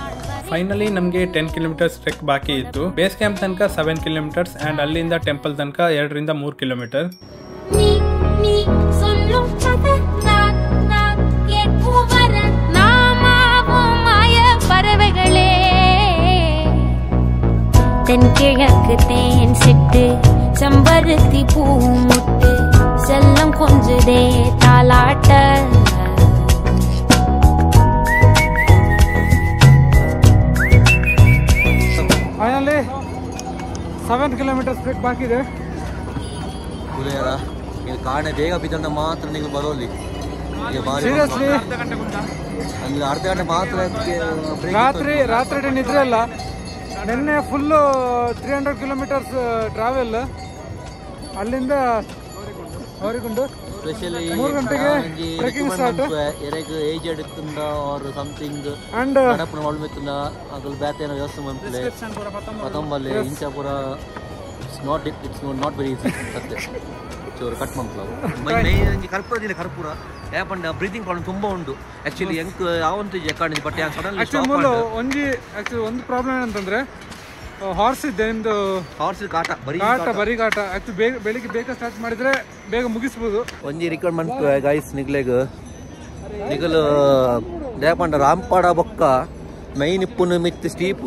ಫೈನಲಿ ನಮಗೆ 10 ಕಿಲೋಮೀಟರ್ಸ್ ಟ್ರೆಕ್ ಬಾಕಿ ಇತ್ತು. ಬೇಸ್ ಕ್ಯಾಂಪ್ ತನಕ 7 ಕಿಲೋಮೀಟರ್ಸ್ ಅಂಡ್ ಅಲ್ಲಿಂದ ಟೆಂಪಲ್ ತನಕ 2 ರಿಂದ 3 ಕಿಲೋಮೀಟರ್. தென்கிழக்கு தேன் சிட்டு செம்பருத்தி பூ முட்டு செல்லம் கொஞ்சுதே தாலாட்ட. ಫೈನಲಿ 7 ಕಿಲೋಮೀಟರ್ ಟ್ರೆಕ್ ಬಾಕಿ ಇದೆ. ಕಾಣೆ ಬೇಗ ಬಿದ್ದಂತ ಮಾತ್ರ ನೀವು ಬರೋಲಿ. ಸೀರಿಯಸ್ಲಿ ಅಂದ್ರೆ ಅರ್ಧ ಗಂಟೆ ಮಾತ್ರ. ರಾತ್ರಿ ನಿದ್ರೆ ಅಲ್ಲ. ನಿನ್ನೆ ಫುಲ್ಲು 300 ಕಿಲೋಮೀಟರ್ಸ್ ಟ್ರಾವೆಲ್. ಅಲ್ಲಿಂದ ಅವರಿಗೊಂಡು ಸ್ಪೆಷಲಿ 3 ಗಂಟೆಗೆ ಟ್ರೆಕ್ಕಿಂಗ್ ಸ್ಟಾರ್ಟ್. ಏಜ್ ಎಡುತ್ತುಂಡ ಆರ್ ಸಮಥಿಂಗ್ ಅಂಡ್ ಕಡಪನ ಒಳ್ಮೆತ್ತುಂಡ ಅಗಲ್ ಬ್ಯಾತೇನ ವ್ಯವಸ್ಥೆ ಮಾಡ್ತಲೆ ಪತಂಬಲ್ಲಿ ಇಂಚ ಪೂರ ಇಟ್ಸ್ ನಾಟ್ ವೆರಿ ಈಸಿ ಸತ್ಯ. ಚೂರು ಕಟ್ ಮಾಡ್ಕೊಳ್ಳವು ಕರ್ಪೂರದಿಲ್ಲ. ಕರ್ಪೂರ ಯಾಪಂಡ ಬ್ರೀತಿಂಗ್ ಪ್ರಾಬ್ಲಮ್ ತುಂಬ ಉಂಟು. ಆಕ್ಚುಲಿ ಎಂಕ್ ಯಾವಂತ ಜಕ್ಕಾಣಿದ್ದು ಬಟ್ ಸಡನ್ಲಿ ಒಂದು ಪ್ರಾಬ್ಲಮ್ ಏನಂತಂದ್ರೆ ಹಾರ್ಸ್ ಇದೆ. ಹಾರ್ಸ್ ಕಾಟ ಬರೀ ಕಾಟ. ಆಕ್ಚುಲಿ ಬೆಳಿಗ್ಗೆ ಬೇಗ ಸ್ಟಾರ್ಟ್ ಮಾಡಿದ್ರೆ ಬೇಗ ಮುಗಿಸ್ಬೋದು. ಒಂಜಿ ರಿಕ್ವೈರ್ಮೆಂಟ್ ಗೈಸ್ ನಿಗ್ಲೆಗ್ ನಿಗಲು ಯಾಪಂಡ ರಾಂಪಾಡ ಬೊಕ್ಕ ಮೈನ್ ಇಪ್ಪುನು ಮಿತ್ ಸ್ಟೀಪ್.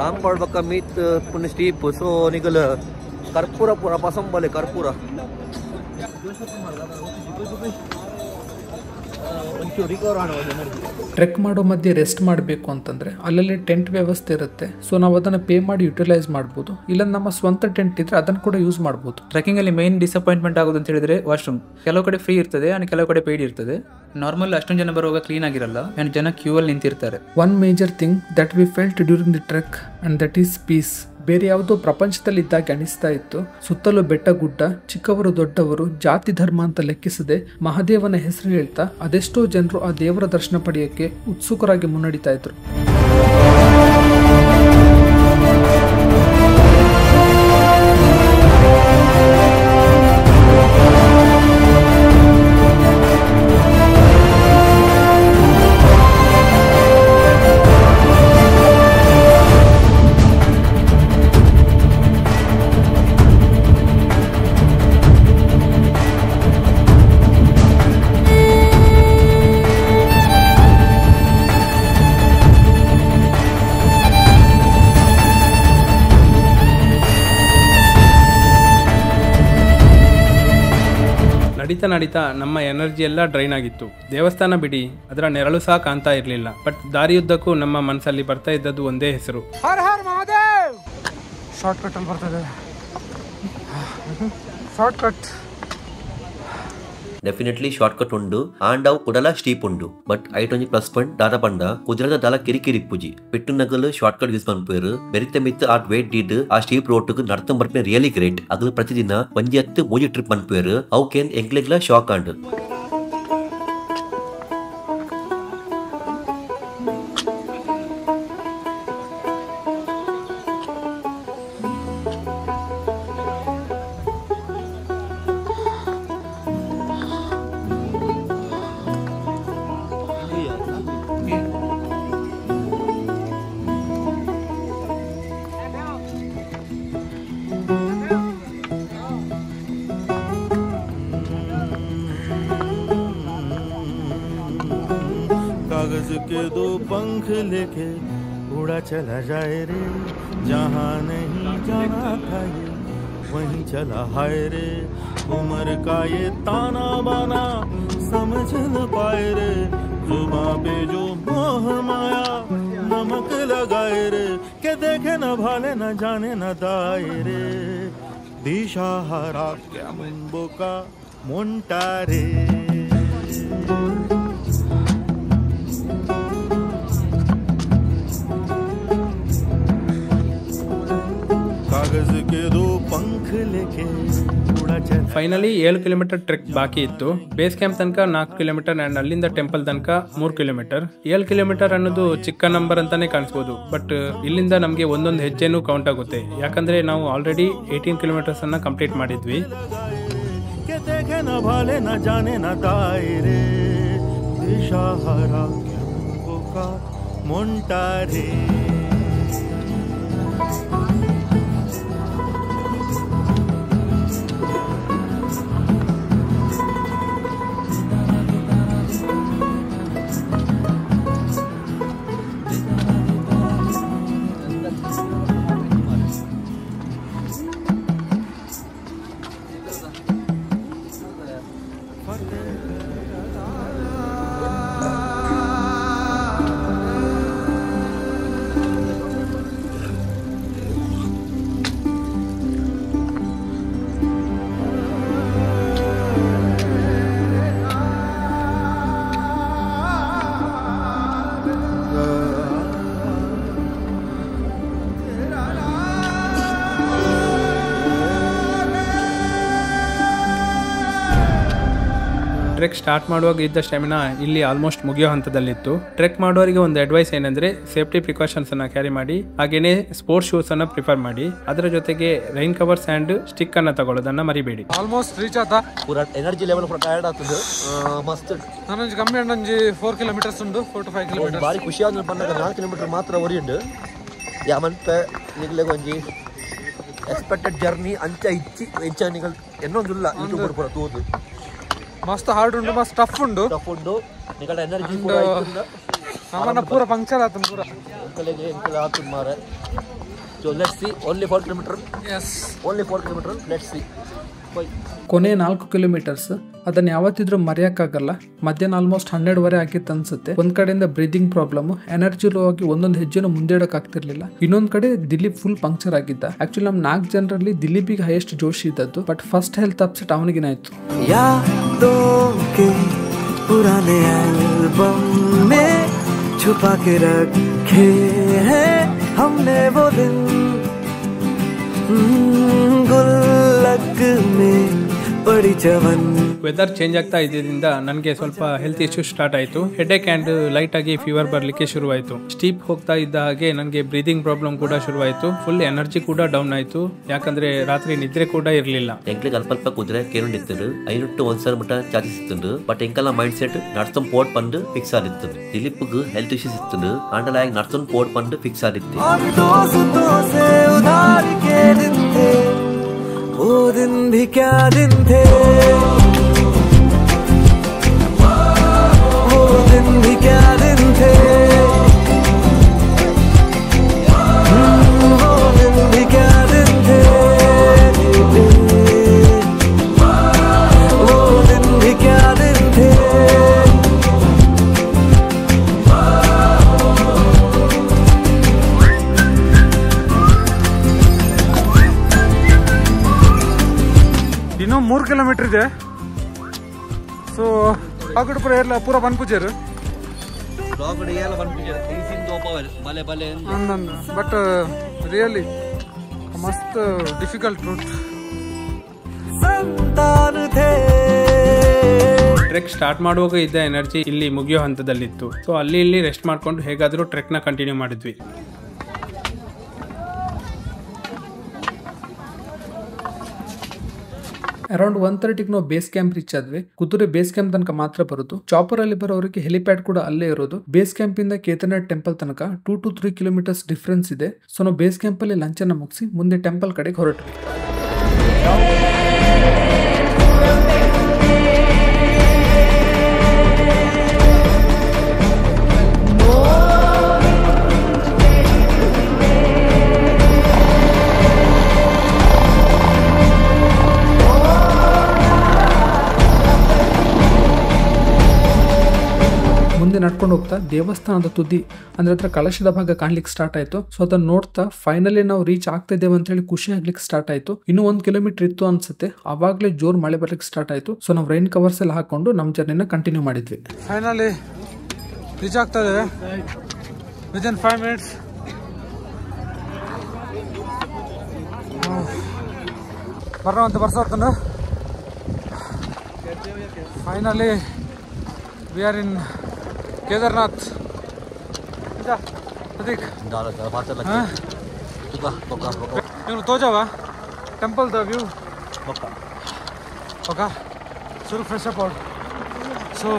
ರಾಂಪಾಡ ಬೊಕ್ಕ ಮಿತ್ ಪುನ್ ಸ್ಟೀಪ್. ಸೊ ನಿಗಲು ಕರ್ಪೂರ ಪೂರ ಪಸಂಬಲೆ ಕರ್ಪೂರ ಟ್ರೆಕ್ ಮಾಡೋ ಮಧ್ಯೆ ರೆಸ್ಟ್ ಮಾಡಬೇಕು ಅಂತಂದ್ರೆ ಅಲ್ಲಲ್ಲಿ ಟೆಂಟ್ ವ್ಯವಸ್ಥೆ ಇರುತ್ತೆ. ಸೊ ನಾವು ಅದನ್ನ ಪೇ ಮಾಡಿ ಯುಟಿಲೈಸ್ ಮಾಡ್ಬೋದು. ಇಲ್ಲ ನಮ್ಮ ಸ್ವಂತ ಟೆಂಟ್ ಇದ್ರೆ ಅದನ್ನ ಕೂಡ ಯೂಸ್ ಮಾಡ್ಬೋದು. ಟ್ರೆಕ್ಕಿಂಗ್ ಅಲ್ಲಿ ಮೇನ್ ಡಿಸಪಾಯಿಂಟ್ಮೆಂಟ್ ಆಗೋದು ಅಂತ ಹೇಳಿದ್ರೆ ವಾಶ್ರೂಮ್. ಕೆಲವು ಕಡೆ ಫ್ರೀ ಇರ್ತದೆ ಅಂಡ್ ಕೆಲವು ಕಡೆ ಪೇಯ್ಡ್ ಇರ್ತದೆ. ನಾರ್ಮಲ್ ಅಷ್ಟೊಂದು ಜನ ಬರುವಾಗ ಕ್ಲೀನ್ ಆಗಿರಲ್ಲ ಅಂಡ್ ಜನ ಕ್ಯೂ ಅಲ್ಲಿ ನಿಂತಿರ್ತಾರೆ. One major thing that we felt during the trek and that is peace. ಬೇರೆ ಯಾವುದೋ ಪ್ರಪಂಚದಲ್ಲಿ ಇದ್ದಾಗ ಅನಿಸ್ತಾ ಇತ್ತು. ಸುತ್ತಲೂ ಬೆಟ್ಟ ಗುಡ್ಡ, ಚಿಕ್ಕವರು ದೊಡ್ಡವರು, ಜಾತಿ ಧರ್ಮ ಅಂತ ಲೆಕ್ಕಿಸದೆ ಮಹಾದೇವನ ಹೆಸರು ಹೇಳ್ತಾ ಅದೆಷ್ಟೋ ಜನರು ಆ ದೇವರ ದರ್ಶನ ಪಡೆಯಕ್ಕೆ ಉತ್ಸುಕರಾಗಿ ಮುನ್ನಡಿತಾ ಇದ್ರು. ನಡೀತಾ ನಮ್ಮ ಎನರ್ಜಿ ಎಲ್ಲ ಡ್ರೈನ್ ಆಗಿತ್ತು. ದೇವಸ್ಥಾನ ಬಿಡಿ, ಅದರ ನೆರಳು ಸಹ ಕಾಣ್ತಾ ಇರಲಿಲ್ಲ. ಬಟ್ ದಾರಿಯುದ್ದಕ್ಕೂ ನಮ್ಮ ಮನಸ್ಸಲ್ಲಿ ಬರ್ತಾ ಇದ್ದದ್ದು ಒಂದೇ ಹೆಸರು, ಹರ್ ಹರ್ ಮಹಾದೇವ್. ಶಾರ್ಟ್ ಕಟ್ ಅಲ್ಲಿ ಬರ್ತದೆ, short cut. Definitely short cut ಉಂಡು ಆಂಡ್ ಅವು ಕುಡಲ ಸ್ಟೀಪ್ ಉಂಡು. ಬಟ್ ಐಟೊಂಜಿ ಪ್ಲಸ್ ಪಾಯಿಂಟ್ ದಾದ ಪಂಡ ಕುದುರದ ದಾಲ ಕಿರಿಕಿರಿ ಇಪ್ಪುಜಿ ಪಿಟ್ಟು ನಗಲು ಶಾರ್ಟ್ ಕಟ್ ಯೂಸ್ ಮನ್ಪೇರು ಬೆರಿತ ಮಿತ್ ಆ ವೇಟ್ ಡೀಡ್ ಆ ಸ್ಟೀಪ್ ರೋಡ್ ನಡ್ತಂ ಬರ್ಪೇ ರಿಯಲಿ ಗ್ರೇಟ್. ಅಗಲು ಪ್ರತಿದಿನ ಒಂಜಿ ಹತ್ತು ಮೂಜಿ ಟ್ರಿಪ್ ಮನ್ಪೇರು ಅವಕೇನ್ ಎಂಕ್ಲೆಗ್ಲ ಶಾಕ್ ಆಂಡ್. कागज के दो पंख लेके उड़ा चला जाए रे, जहाँ नहीं जाना था ये वहीं चला हाय रे. उम्र का ये ताना बाना समझ न पाए रे, जुबां पे जो मोह माया नमक लगाए रे. के देखे न भाले न जाने न दाए रे, दिशा हरा क्या मुंबो का मुंटा रे. कागज के दो पंख लेके उड़ा चला. ಫೈನಲಿ 7 ಕಿಲೋಮೀಟರ್ ಟ್ರೆಕ್ ಬಾಕಿ ಇತ್ತು. ಬೇಸ್ ಕ್ಯಾಂಪ್ ತನಕ 4 ಕಿಲೋಮೀಟರ್ ಅಂಡ್ ಅಲ್ಲಿಂದ ಟೆಂಪಲ್ ತನಕ 3 ಕಿಲೋಮೀಟರ್. 7 ಕಿಲೋಮೀಟರ್ ಅನ್ನೋದು ಚಿಕ್ಕ ನಂಬರ್ ಅಂತಾನೆ ಕಾಣಿಸ್ಬೋದು, ಬಟ್ ಇಲ್ಲಿಂದ ನಮಗೆ ಒಂದೊಂದು ಹೆಜ್ಜೆನೂ ಕೌಂಟ್ ಆಗುತ್ತೆ. ಯಾಕಂದ್ರೆ ನಾವು ಆಲ್ರೆಡಿ 18 ಕಿಲೋಮೀಟರ್ಸ್ ಅನ್ನ ಕಂಪ್ಲೀಟ್ ಮಾಡಿದ್ವಿ. देखे न भाले न जाने न दायरे, दिशा हरा का मुंटा रे. ಟ್ರೆಕ್ ಸ್ಟಾರ್ಟ್ ಮಾಡುವಾಗ ಇದ್ದ ಸ್ಟೆಮಿನಾ ಇಲ್ಲಿ ಆಲ್ಮೋಸ್ಟ್ ಮುಗಿಯೋ ಹಂತದಲ್ಲಿತ್ತು. ಟ್ರೆಕ್ ಮಾಡೋರಿಗೆ ಒಂದು ಅಡ್ವೈಸ್ ಏನಂದ್ರೆ ಸೇಫ್ಟಿ ಪ್ರಿಕಾಷನ್ಸ್ ಅನ್ನ ಕ್ಯಾರಿ ಮಾಡಿ, ಹಾಗೇನೆ ಸ್ಪೋರ್ಟ್ಸ್ ಶೂಸ್ ಅನ್ನ ಪ್ರಿಫರ್ ಮಾಡಿ, ಅದರ ಜೊತೆಗೆ ರೈನ್ ಕವರ್ಸ್ ಅಂಡ್ ಸ್ಟಿಕ್ ಅನ್ನ ತಗೊಳ್ಳೋದನ್ನ ಮರಿಬೇಡಿ. ಆಲ್ಮೋಸ್ಟ್ ರೀಚ್ ಆತ ಪೂರ ಎನರ್ಜಿ ಲೆವೆಲ್ ಪೂರ ಟಯರ್ಡ್ ಆಗ್ತದೆ. ಮಸ್ತ್ ನಾನೊಂದು ಕಮ್ಮಿ ಅಂಡೊಂಜಿ 4 ಕಿಲೋಮೀಟರ್ಸ್ ಉಂಡು, 4 to 5 ಕಿಲೋಮೀಟರ್. ಭಾರಿ ಖುಷಿ ಆದ ಬಂದಾಗ 4 ಕಿಲೋಮೀಟರ್ ಮಾತ್ರ ಒರಿಯುಂಡು. ಯಾಮಂತ ನಿಗ್ಲೆ ಒಂಜಿ ಎಕ್ಸ್ಪೆಕ್ಟೆಡ್ ಜರ್ನಿ ಅಂಚ ಇಚ್ಚಿ ಎಂಚ ನಿಗಲ್ ಎನ್ನೊಂದುಲ್ಲ ಯೂಟ್ಯೂಬರ್ ಪೂರ ತೂದು ಮಸ್ತ್ ಹಾರ್ಡ್ ಉಂಡು, ಮಸ್ತ್ ಟಫ್ ಉಂಡು. ನಿಗಳ ಎನರ್ಜಿ ಪೂರ ಇತ್ತು. ಸಾಮಾನ್ಯ ಪೂರ ಪಂಕ್ಚರ್ ಆತು ಪೂರ ಎಂಕಲೆಗೆ ಆತು ಮಾರೆ. So let's see only 4 kilometer. Yes only 4 kilometer. Let's see. ಕೊನೆ 4 ಕಿಲೋಮೀಟರ್ಸ್ ಅದನ್ನ ಯಾವತ್ತಿದ್ರೂ ಮರೆಯಕ್ಕಾಗಲ್ಲ. ಮಧ್ಯಾಹ್ನ ಆಲ್ಮೋಸ್ಟ್ 12 ಆಗಿತ್ತು ಅನ್ಸುತ್ತೆ. ಒಂದ್ ಕಡೆಯಿಂದ ಬ್ರೀದಿಂಗ್ ಪ್ರಾಬ್ಲಮ್, ಎನರ್ಜಿ ಲೋ ಆಗಿ ಒಂದೊಂದು ಹೆಜ್ಜೆನೂ ಮುಂದೇಡಕ್ ಆಗ್ತಿರ್ಲಿಲ್ಲ. ಇನ್ನೊಂದ್ ಕಡೆ ದಿಲೀಪ್ ಫುಲ್ ಪಂಕ್ಚರ್ ಆಗಿದ್ದ. ಆಕ್ಚುಲಿ ನಮ್ 4 ಜನರಲ್ಲಿ ದಿಲೀಪಿಗೆ ಹೈಯೆಸ್ಟ್ ಜೋಶ್ ಇದ್ದದ್ದು, ಬಟ್ ಫಸ್ಟ್ ಹೆಲ್ತ್ ಅಪ್ಸೆಟ್ ಅವನಿಗೇನಾಯ್ತು. पुराने एल्बम में छुपा के रखे हैं हमने वो दिन, गुल्लक में पड़ी चमन. ವೆದರ್ ಚೇಂಜ್ ಆಗ್ತಾ ಇದ್ದಿದ್ದರಿಂದ ನನಗೆ ಸ್ವಲ್ಪ ಹೆಲ್ತ್ ಇಶ್ಯೂ ಸ್ಟಾರ್ಟ್ ಆಯಿತು. ಹೆಡ್ಏಕ್ ಆ್ಯಂಡ್ ಲೈಟ್ ಆಗಿ ಫೀವರ್ ಬರಲಿಕ್ಕೆ ಶುರುವಾಯಿತು. ಸ್ಟೀಪ್ ಹೋಗ್ತಾ ಇದ್ದ ಹಾಗೆ ನನಗೆ ಬ್ರೀದಿಂಗ್ ಪ್ರಾಬ್ಲಮ್ ಕೂಡ ಶುರುವಾಯಿತು. ಫುಲ್ ಎನರ್ಜಿ ಕೂಡ ಡೌನ್ ಆಯಿತು, ಯಾಕಂದ್ರೆ ರಾತ್ರಿ ನಿದ್ರೆ ಕೂಡ ಇರಲಿಲ್ಲ. ಎಂಕ್ಲಿಗೆ ಅಲ್ಪ ಕುದುರೆ ಕೇಳಿತ್ತು 5-1 ಮುಟ ಚಾರ್ಜಸ್ ಇತ್ತು. ಬಟ್ ಎಂಕಲ್ಲ ಮೈಂಡ್ ಸೆಟ್ ನಡ್ಸಂ ಪೋರ್ಟ್ ಬಂದು ಫಿಕ್ಸ್ ಆಗಿತ್ತು. ದಿಲೀಪ್ಗೆ ಹೆಲ್ತ್ ಇಶ್ಯೂಸ್ ಇತ್ತು, ಆಂಡಲಾಗಿ ನಡ್ಸಂ ಪೋರ್ಟ್ ಬಂದು ಫಿಕ್ಸ್ ಆಗಿತ್ತು. वो दिन भी क्या दिन थे, वो दिन भी क्या दिन थे, वो दिन भी क्या दिन थे, वो दिन ಇನ್ನೂ 3 ಕಿಲೋಮೀಟರ್ ಇದೆ. ಸೊ ಆಗಡ್ ಪೂರ ಬಂದ್ಪೂಜಾರು ಬಟ್ ರಿಯಲಿ ಮಸ್ತ್ ಡಿಫಿಕಲ್ಟ್ ರೂಟ್. ಟ್ರೆಕ್ ಸ್ಟಾರ್ಟ್ ಮಾಡುವಾಗ ಇದ್ದ ಎನರ್ಜಿ ಇಲ್ಲಿ ಮುಗಿಯೋ ಹಂತದಲ್ಲಿತ್ತು. ಸೊ ಅಲ್ಲಿ ಇಲ್ಲಿ ರೆಸ್ಟ್ ಮಾಡ್ಕೊಂಡು ಹೇಗಾದ್ರೂ ಟ್ರೆಕ್ ನ ಕಂಟಿನ್ಯೂ ಮಾಡಿದ್ವಿ. ಅರೌಂಡ್ 1:30 ನಾವು ಬೇಸ್ ಕ್ಯಾಂಪ್ ರೀಚ್ ಆದ್ವಿ. ಕುದುರೆ ಬೇಸ್ ಕ್ಯಾಂಪ್ ತನಕ ಮಾತ್ರ ಬರೋದು. ಚಾಪರ್ ಅಲ್ಲಿ ಬರೋರಿಗೆ ಹೆಲಿಪ್ಯಾಡ್ ಕೂಡ ಅಲ್ಲೇ ಇರೋದು. ಬೇಸ್ ಕ್ಯಾಂಪ್ ಇಂದ ಕೇದಾರ್ನಾಥ್ ಟೆಂಪಲ್ ತನಕ 2 to 3 ಕಿಲೋಮೀಟರ್ಸ್ ಡಿಫ್ರೆನ್ಸ್ ಇದೆ. ಸೊ ನಾವು ಬೇಸ್ ಕ್ಯಾಂಪ್ ಅಲ್ಲಿ ಲಂಚ್ ಅನ್ನ ಮುಗಿಸಿ ಮುಂದೆ ಟೆಂಪಲ್ ಕಡೆಗೆ ಹೊರಟ್ವಿ. ಮುಂದೆ ನಡ್ಕೊಂಡು ಹೋಗ್ತಾ ದೇವಸ್ಥಾನದ ತುದಿ ಅಂದ್ರೆ ಹತ್ರ ಕಳಶದ ಭಾಗ ಕಾಣ್ಲಿಕ್ಕೆ ಸ್ಟಾರ್ಟ್ ಆಯ್ತು. ಸೊ ಅದನ್ನ ನೋಡ್ತಾ ಫೈನಲಿ ನಾವು ರೀಚ್ ಆಗ್ತಾ ಇದ್ದೇವೆ ಅಂತ ಹೇಳಿ ಖುಷಿ ಆಗ್ಲಿಕ್ಕೆ ಸ್ಟಾರ್ಟ್ ಆಯ್ತು. ಇನ್ನು 1 ಕಿಲೋಮೀಟರ್ ಇತ್ತು ಅನ್ಸುತ್ತೆ. ಅವಾಗ್ಲೇ ಜೋರ್ ಮಳೆ ಬರ್ಲಿಕ್ಕೆ ಸ್ಟಾರ್ಟ್ ಆಯ್ತು. ಸೊ ನಾವು ರೈನ್ ಕವರ್ಸ್ ಎಲ್ಲ ಹಾಕೊಂಡು ನಮ್ಮ ಜರ್ನಿನ ಕಂಟಿನ್ಯೂ ಮಾಡಿದ್ವಿ. ಫೈನಲಿ ರೀಚ್ ಆಗ್ತಾ ಇದ್ದೇವೆ ವಿದಿನ್ 5 minutes. ಬರೋಂತ ಬರ್ಸೋರ್ತಂಡ finally we are in Kedarnath. तो जावा temple the view okay full fresh up so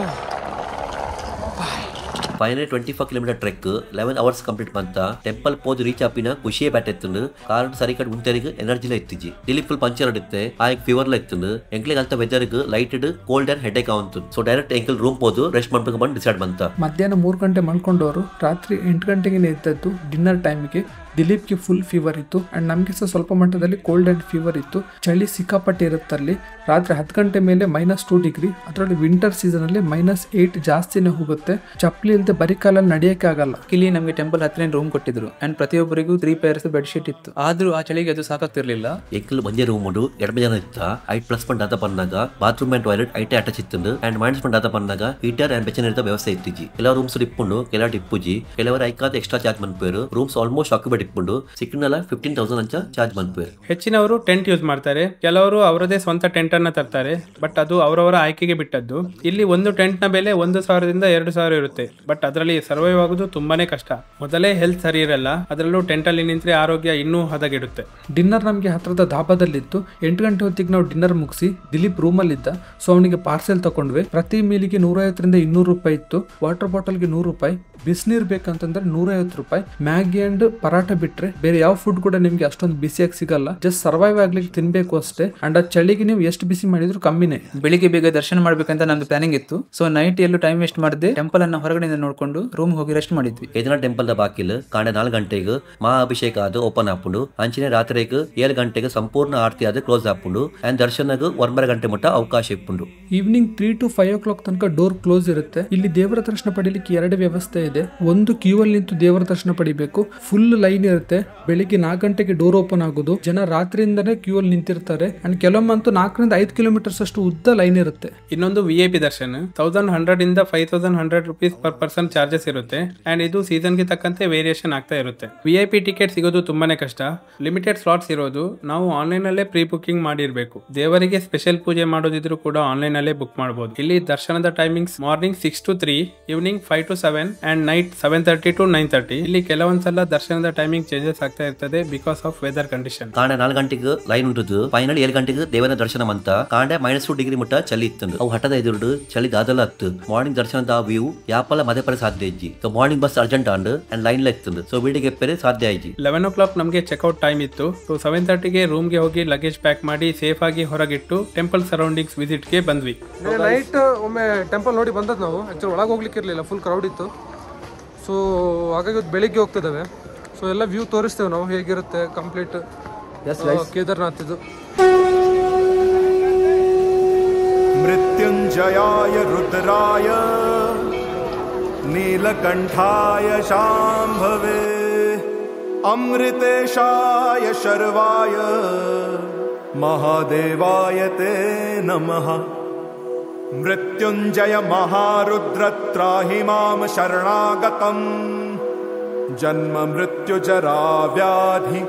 finally 24 kilometre trek 11 hours complete ಬಂತ. ಟೆಂಪಲ್ ಪೋದು ರೀಚ್ ಆಪಿನ ಖುಷಿಯೇ ಬ್ಯಾಟ್ ಎತ್ತುಂಡು. ಕಾರಣ ಸರಿಕಟ್ ಉಂಟರಿಗೆ ಎನರ್ಜಿಲ ಎತ್ತಿಜಿ. ದಿಲಿ ಫುಲ್ ಪಂಚರ್ ಅಡಿತ್ತೆ. ಆಯ್ಕೆ ಫೀವರ್ಲ ಎತ್ತುಂಡು. ಎಂಕ್ಲಿಗೆ ಅಂತ ವೆದರ್ಗೆ lighted cold and headache ಆವಂತು. ಸೊ ಡೈರೆಕ್ಟ್ ಎಂಕಲ್ ರೂಮ್ ಪೋದು ರೆಸ್ಟ್ ಮಾಡ್ಬೇಕು ಬಂದು ಡಿಸೈಡ್ ಬಂತ. ಮಧ್ಯಾಹ್ನ 3 ಗಂಟೆ ಮಲ್ಕೊಂಡವರು ರಾತ್ರಿ 8 ಗಂಟೆಗೆ ಎದ್ದದ್ದು. ಡಿನ್ನರ್ ಟೈಮ್ಗೆ ದಿಲೀಪ್ಗೆ ಫುಲ್ ಫೀವರ್ ಇತ್ತು ಅಂಡ್ ನಮಗೆ ಸಹ ಸ್ವಲ್ಪ ಮಟ್ಟದಲ್ಲಿ ಕೋಲ್ಡ್ ಅಂಡ್ ಫೀವರ್ ಇತ್ತು. ಚಳಿ ಸಿಕ್ಕಾಪಟ್ಟೆ ಇರುತ್ತೆ ಅಲ್ಲಿ. ರಾತ್ರಿ 10 ಗಂಟೆ ಮೇಲೆ -2 ಡಿಗ್ರಿ. ಅದರಲ್ಲಿ ವಿಂಟರ್ ಸೀಸನ್ ಅಲ್ಲಿ -8 ಜಾಸ್ತಿನೇ ಹೋಗುತ್ತೆ. ಚಪ್ಪಲಿ ಇಲ್ಲದೆ ಬರೀ ಕಾಲಲ್ಲಿ ನಡೆಯಕ್ಕೆ ಆಗಲ್ಲ. ಇಲ್ಲಿ ನಮಗೆ ಟೆಂಪಲ್ ಹತ್ರ ರೂಮ್ ಕೊಟ್ಟಿದ್ರು ಅಂಡ್ ಪ್ರತಿಯೊಬ್ಬರಿಗೂ 3 pairs ಬೆಡ್ ಶೀಟ್ ಇತ್ತು. ಆದ್ರೂ ಆ ಚಳಿಗೆ ಅದು ಸಾಕಾಗ್ತಿರ್ಲಿಲ್ಲ. ಎಂಕಲ್ ಮಂಜೆ ರೂಮ್ ಉಂಡು 2 ಜನ ಇತ್ತ. ಐಟ್ ಪ್ಲಸ್ ಪಂಡ್ ಆತ ಬಂದಾಗ ಬಾತ್ರೂಮ್ ಅಂಡ್ ಟಾಯ್ಲೆಟ್ ಐಟೆ ಅಟ್ಯಾಚ್ ಇತ್ತು ಅಂಡ್ ಮೈನಸ್ ಪಂಡ್ ಆತ ಬಂದಾಗ ಹೀಟರ್ ಅಂಡ್ ಬೆಚ್ಚನ ಇರ್ತ ವ್ಯವಸ್ಥೆ ಇತ್ತಿಜಿ. ಕೆಲವು ರೂಮ್ಸ್ ಇಪ್ಪುಂಡು ಕೆಲವು ಟಿಪ್ಪುಜಿ. ಕೆಲವರು ಐಕಾದ ಎಕ್ಸ್ಟ್ರಾ ಚಾರ್ಜ್ ಮನ್ಪೇರು. ರೂಮ್ಸ್ ಆಲ್ಮೋಸ್ಟ್ ಆಕ್ಯುಪೈಡ್ ಇಪ್ಪುಂಡು. ಸಿಕ್ಕಿನಲ್ಲ 15,000 ಅಂಚ ಚಾರ್ಜ್ ಮನ್ಪೇರು. ಹೆಚ್ಚಿನವರು ಟೆಂಟ್ ಯೂಸ್ ಮಾಡ್ತಾರೆ. ಕೆಲವರು ಅವರದೇ ಸ್ವಂತ ಟೆಂಟ್ ಅನ್ನ ತರ್ತಾರೆ. ಬಟ್ ಅದು ಅವರವರ ಆಯ್ಕೆಗೆ ಬಿಟ್ಟದ್ದು. ಇಲ್ಲಿ ಒಂದು ಟೆಂಟ್ ನ ಬೆಲೆ 1,000 ದಿಂದ 2,000 ಇರುತ್ತೆ. ಬಟ್ ಅದರಲ್ಲಿ ಸರ್ವೈವ್ ಆಗೋದು ತುಂಬಾನೇ ಕಷ್ಟ. ಮೊದಲೇ ಹೆಲ್ತ್ ಸರಿ ಇರಲ್ಲ. ಅದರಲ್ಲೂ ಟೆಂಟ್ ಅಲ್ಲಿ ನಿಂತ್ರೆ ಆರೋಗ್ಯ ಇನ್ನೂ ಹದಗೆಡುತ್ತೆ. ಡಿನ್ನರ್ ನಮಗೆ ಹತ್ರದ ಧಾಬಾದಲ್ಲಿತ್ತು. 8 ಗಂಟೆ ಹೊತ್ತಿಗೆ ನಾವು ಡಿನ್ನರ್ ಮುಗಿಸಿ ದಿಲೀಪ್ ರೂಮ್ ಅಲ್ಲಿ ಇದ್ದ. ಸೊ ಅವನಿಗೆ ಪಾರ್ಸೆಲ್ ತಗೊಂಡ್ವಿ. ಪ್ರತಿ ಮೀಲಿಗೆ 150 ರಿಂದ 200 ರೂಪಾಯಿ ಇತ್ತು. ವಾಟರ್ ಬಾಟಲ್ಗೆ 100 ರೂಪಾಯಿ. ಬಿಸಿನೀರ್ ಬೇಕಂತಂದ್ರೆ 150 ರೂಪಾಯಿ. ಮ್ಯಾಗಿ ಅಂಡ್ ಪರಾಟ ಬಿಟ್ರೆ ಬೇರೆ ಯಾವ ಫುಡ್ ಕೂಡ ನಿಮ್ಗೆ ಅಷ್ಟೊಂದು ಬಿಸಿಯಾಗಿ ಸಿಗಲ್ಲ. ಜಸ್ಟ್ ಸರ್ವೈವ್ ಆಗ್ಲಿಕ್ಕೆ ತಿನ್ಬೇಕು ಅಷ್ಟೇ. ಅಂಡ್ ಆ ಚಳಿಗೆ ನೀವು ಎಷ್ಟು ಬಿಸಿ ಮಾಡಿದ್ರು ಕಮ್ಮಿನೇ. ಬೆಳಿಗ್ಗೆ ಬೇಗ ದರ್ಶನ ಮಾಡ್ಬೇಕಂತ ನಮ್ದು ಪ್ಲಾನಿಂಗ್ ಇತ್ತು. ಸೊ ನೈಟ್ ಎಲ್ಲೂ ಟೈಮ್ ವೇಸ್ಟ್ ಮಾಡದೆ ಟೆಂಪಲ್ ಅನ್ನ ಹೊರಗಡೆಯಿಂದ ನೋಡ್ಕೊಂಡು ರೂಮ್ ಹೋಗಿ ರೆಸ್ಟ್ ಮಾಡಿದ್ವಿ. ಕೇದಾರ್ನಾಥ್ ಟೆಂಪಲ್ ದ ಬಾಕಿಲ್ ಕಾಂಡೆ 4 ಗಂಟೆಗೆ ಮಹಾ ಅಭಿಷೇಕ ಆದ ಓಪನ್ ಆಪುಂಡು. ಅಂಚಿನ ರಾತ್ರಿಗೆ 7 ಗಂಟೆಗೆ ಸಂಪೂರ್ಣ ಆರತಿ ಆದ ಕ್ಲೋಸ್ ಆಪುಂಡು ಅಂಡ್ ದರ್ಶನಗ 1.5 ಗಂಟೆ ಮಟ್ಟ ಅವಕಾಶ ಇಪ್ಪುಂಡು. ಈವ್ನಿಂಗ್ 3 to 5 o'clock ತನಕ ಡೋರ್ ಕ್ಲೋಸ್ ಇರುತ್ತೆ. ಇಲ್ಲಿ ದೇವರ ದರ್ಶನ ಪಡಿಲಿಕ್ಕೆ 2 ವ್ಯವಸ್ಥೆ ಇದೆ. ಒಂದು ಕ್ಯೂ ಅಲ್ಲಿ ನಿಂತು ದೇವರ ದರ್ಶನ ಪಡಿಬೇಕು. ಫುಲ್ ಲೈನ್ ಇರುತ್ತೆ. ಬೆಳಿಗ್ಗೆ 4 ಗಂಟೆಗೆ ಡೋರ್ ಓಪನ್ ಆಗೋದು. ಜನ ರಾತ್ರಿಯಿಂದನೇ ಕ್ಯೂ ಅಲ್ಲಿ ನಿಂತಿರ್ತಾರೆ. ಅಂಡ್ ಕೆಲವೊಮ್ಮಂತೂ 4 ರಿಂದ 5 ಕಿಲೋಮೀಟರ್ಸ್ ಅಷ್ಟು ಉದ್ದ ಲೈನ್ ಇರುತ್ತೆ. ಇನ್ನೊಂದು VIP ದರ್ಶನ 1100 ಇಂದ 5100 ರೂಪೀಸ್ ಪರ್ ಪರ್ಸನ್ ಚಾರ್ಜಸ್ ಇರುತ್ತೆ. ಅಂಡ್ ಇದು ಸೀಸನ್ ಗೆ ತಕ್ಕಂತೆ ವೇರಿಯೇಷನ್ ಆಗ್ತಾ ಇರುತ್ತೆ. VIP ಟಿಕೆಟ್ ಸಿಗೋದು ತುಂಬಾನೇ ಕಷ್ಟ. ಲಿಮಿಟೆಡ್ ಸ್ಲಾಟ್ಸ್ ಇರೋದು. ನಾವು ಆನ್ಲೈನ್ ಅಲ್ಲೇ ಪ್ರೀ ಬುಕಿಂಗ್ ಮಾಡಿರ್ಬೇಕು. ದೇವರಿಗೆ ಸ್ಪೆಷಲ್ ಪೂಜೆ ಮಾಡೋದಿದ್ರು ಕೂಡ ಆನ್ಲೈನ್ ಅಲ್ಲೇ ಬುಕ್ ಮಾಡಬಹುದು. ಇಲ್ಲಿ ದರ್ಶನದ timings morning 6 to 3, evening 5 to 7 and night 7:30 to 9:30. ಇಲ್ಲಿ ಕೆಲವೊಂದ್ಸಲ ದರ್ಶನದ ಟೈಮಿಂಗ್ ಚೇಂಜಸ್ ಆಗ್ತಾ ಇರ್ತದೆ ಬಿಕಾಸ್ ಆಫ್ ವೆದರ್ ಕಂಡೀಷನ್. ಕಾಂಡೆ 4 ಗಂಟೆಗೆ ಲೈನ್ ಉಂಟು. ಫೈನಲ್ 7 ಗಂಟೆಗೆ ದೇವರ ದರ್ಶನ ಅಂತ ಕಾಂಡೆ -2 ಡಿಗ್ರಿ ಮುಟ್ಟ ಚಳಿ ಇತ್ತು. ಅವು ಹಠದ ಎದುರು ಚಳಿ ದಾದಲ ಹತ್ತು. ಮಾರ್ನಿಂಗ್ ದರ್ಶನದ ವ್ಯೂ ಯಾಪಲ್ಲ ಮದೆ ಪರ ಸಾಧ್ಯ ಇಜ್ಜಿ. So morning bus urgent and line ಇತ್ತು. ಸೊ ವೀಡಿಗೆ ಪೆರೆ ಸಾಧ್ಯ ಆಯ್ತು. 11 o'clock ನಮಗೆ ಚೆಕ್ಔಟ್ ಟೈಮ್ ಇತ್ತು. ಸೊ 7:30ಗೆ ರೂಮ್ಗೆ ಹೋಗಿ ಲಗೇಜ್ ಪ್ಯಾಕ್ ಮಾಡಿ ಸೇಫ್ ಆಗಿ ಹೊರಗಿಟ್ಟು ಟೆಂಪಲ್ ಸರೌಂಡಿಂಗ್ಸ್ ವಿಸಿಟ್ ಗೆ ಬಂದ್ವಿ. ನೈಟ್ ಒಮ್ಮೆ ಟೆಂಪಲ್ ನೋಡಿ ಬಂದದ್ದು ನಾವು. ಆಕ್ಚುಲಿ ಒಳಗೆ ಹೋಗ್ಲಿಕ್ಕೆ ಇರಲಿಲ್ಲ, ಫುಲ್ ಕ್ರೌಡ್ ಇತ್ತು. ಸೊ ಹಾಗಾಗಿ ಬೆಳಿಗ್ಗೆ ಹೋಗ್ತಿದ್ದಾವೆ. ಸೊ ಎಲ್ಲ ವ್ಯೂ ತೋರಿಸ್ತೇವೆ ನಾವು ಹೇಗಿರುತ್ತೆ ಕಂಪ್ಲೀಟ್ ಕೇದಾರ್ನಾಥ್ ಇದು. मृत्युंजयाय रुद्राय नीलकंठाय शांभवे अमृतेशाय शर्वाय महादेवाय ते नमः। मृत्युंजय महारुद्र त्राहि मां शरणागतम्। जन्म मृत्यु जरा व्याधि।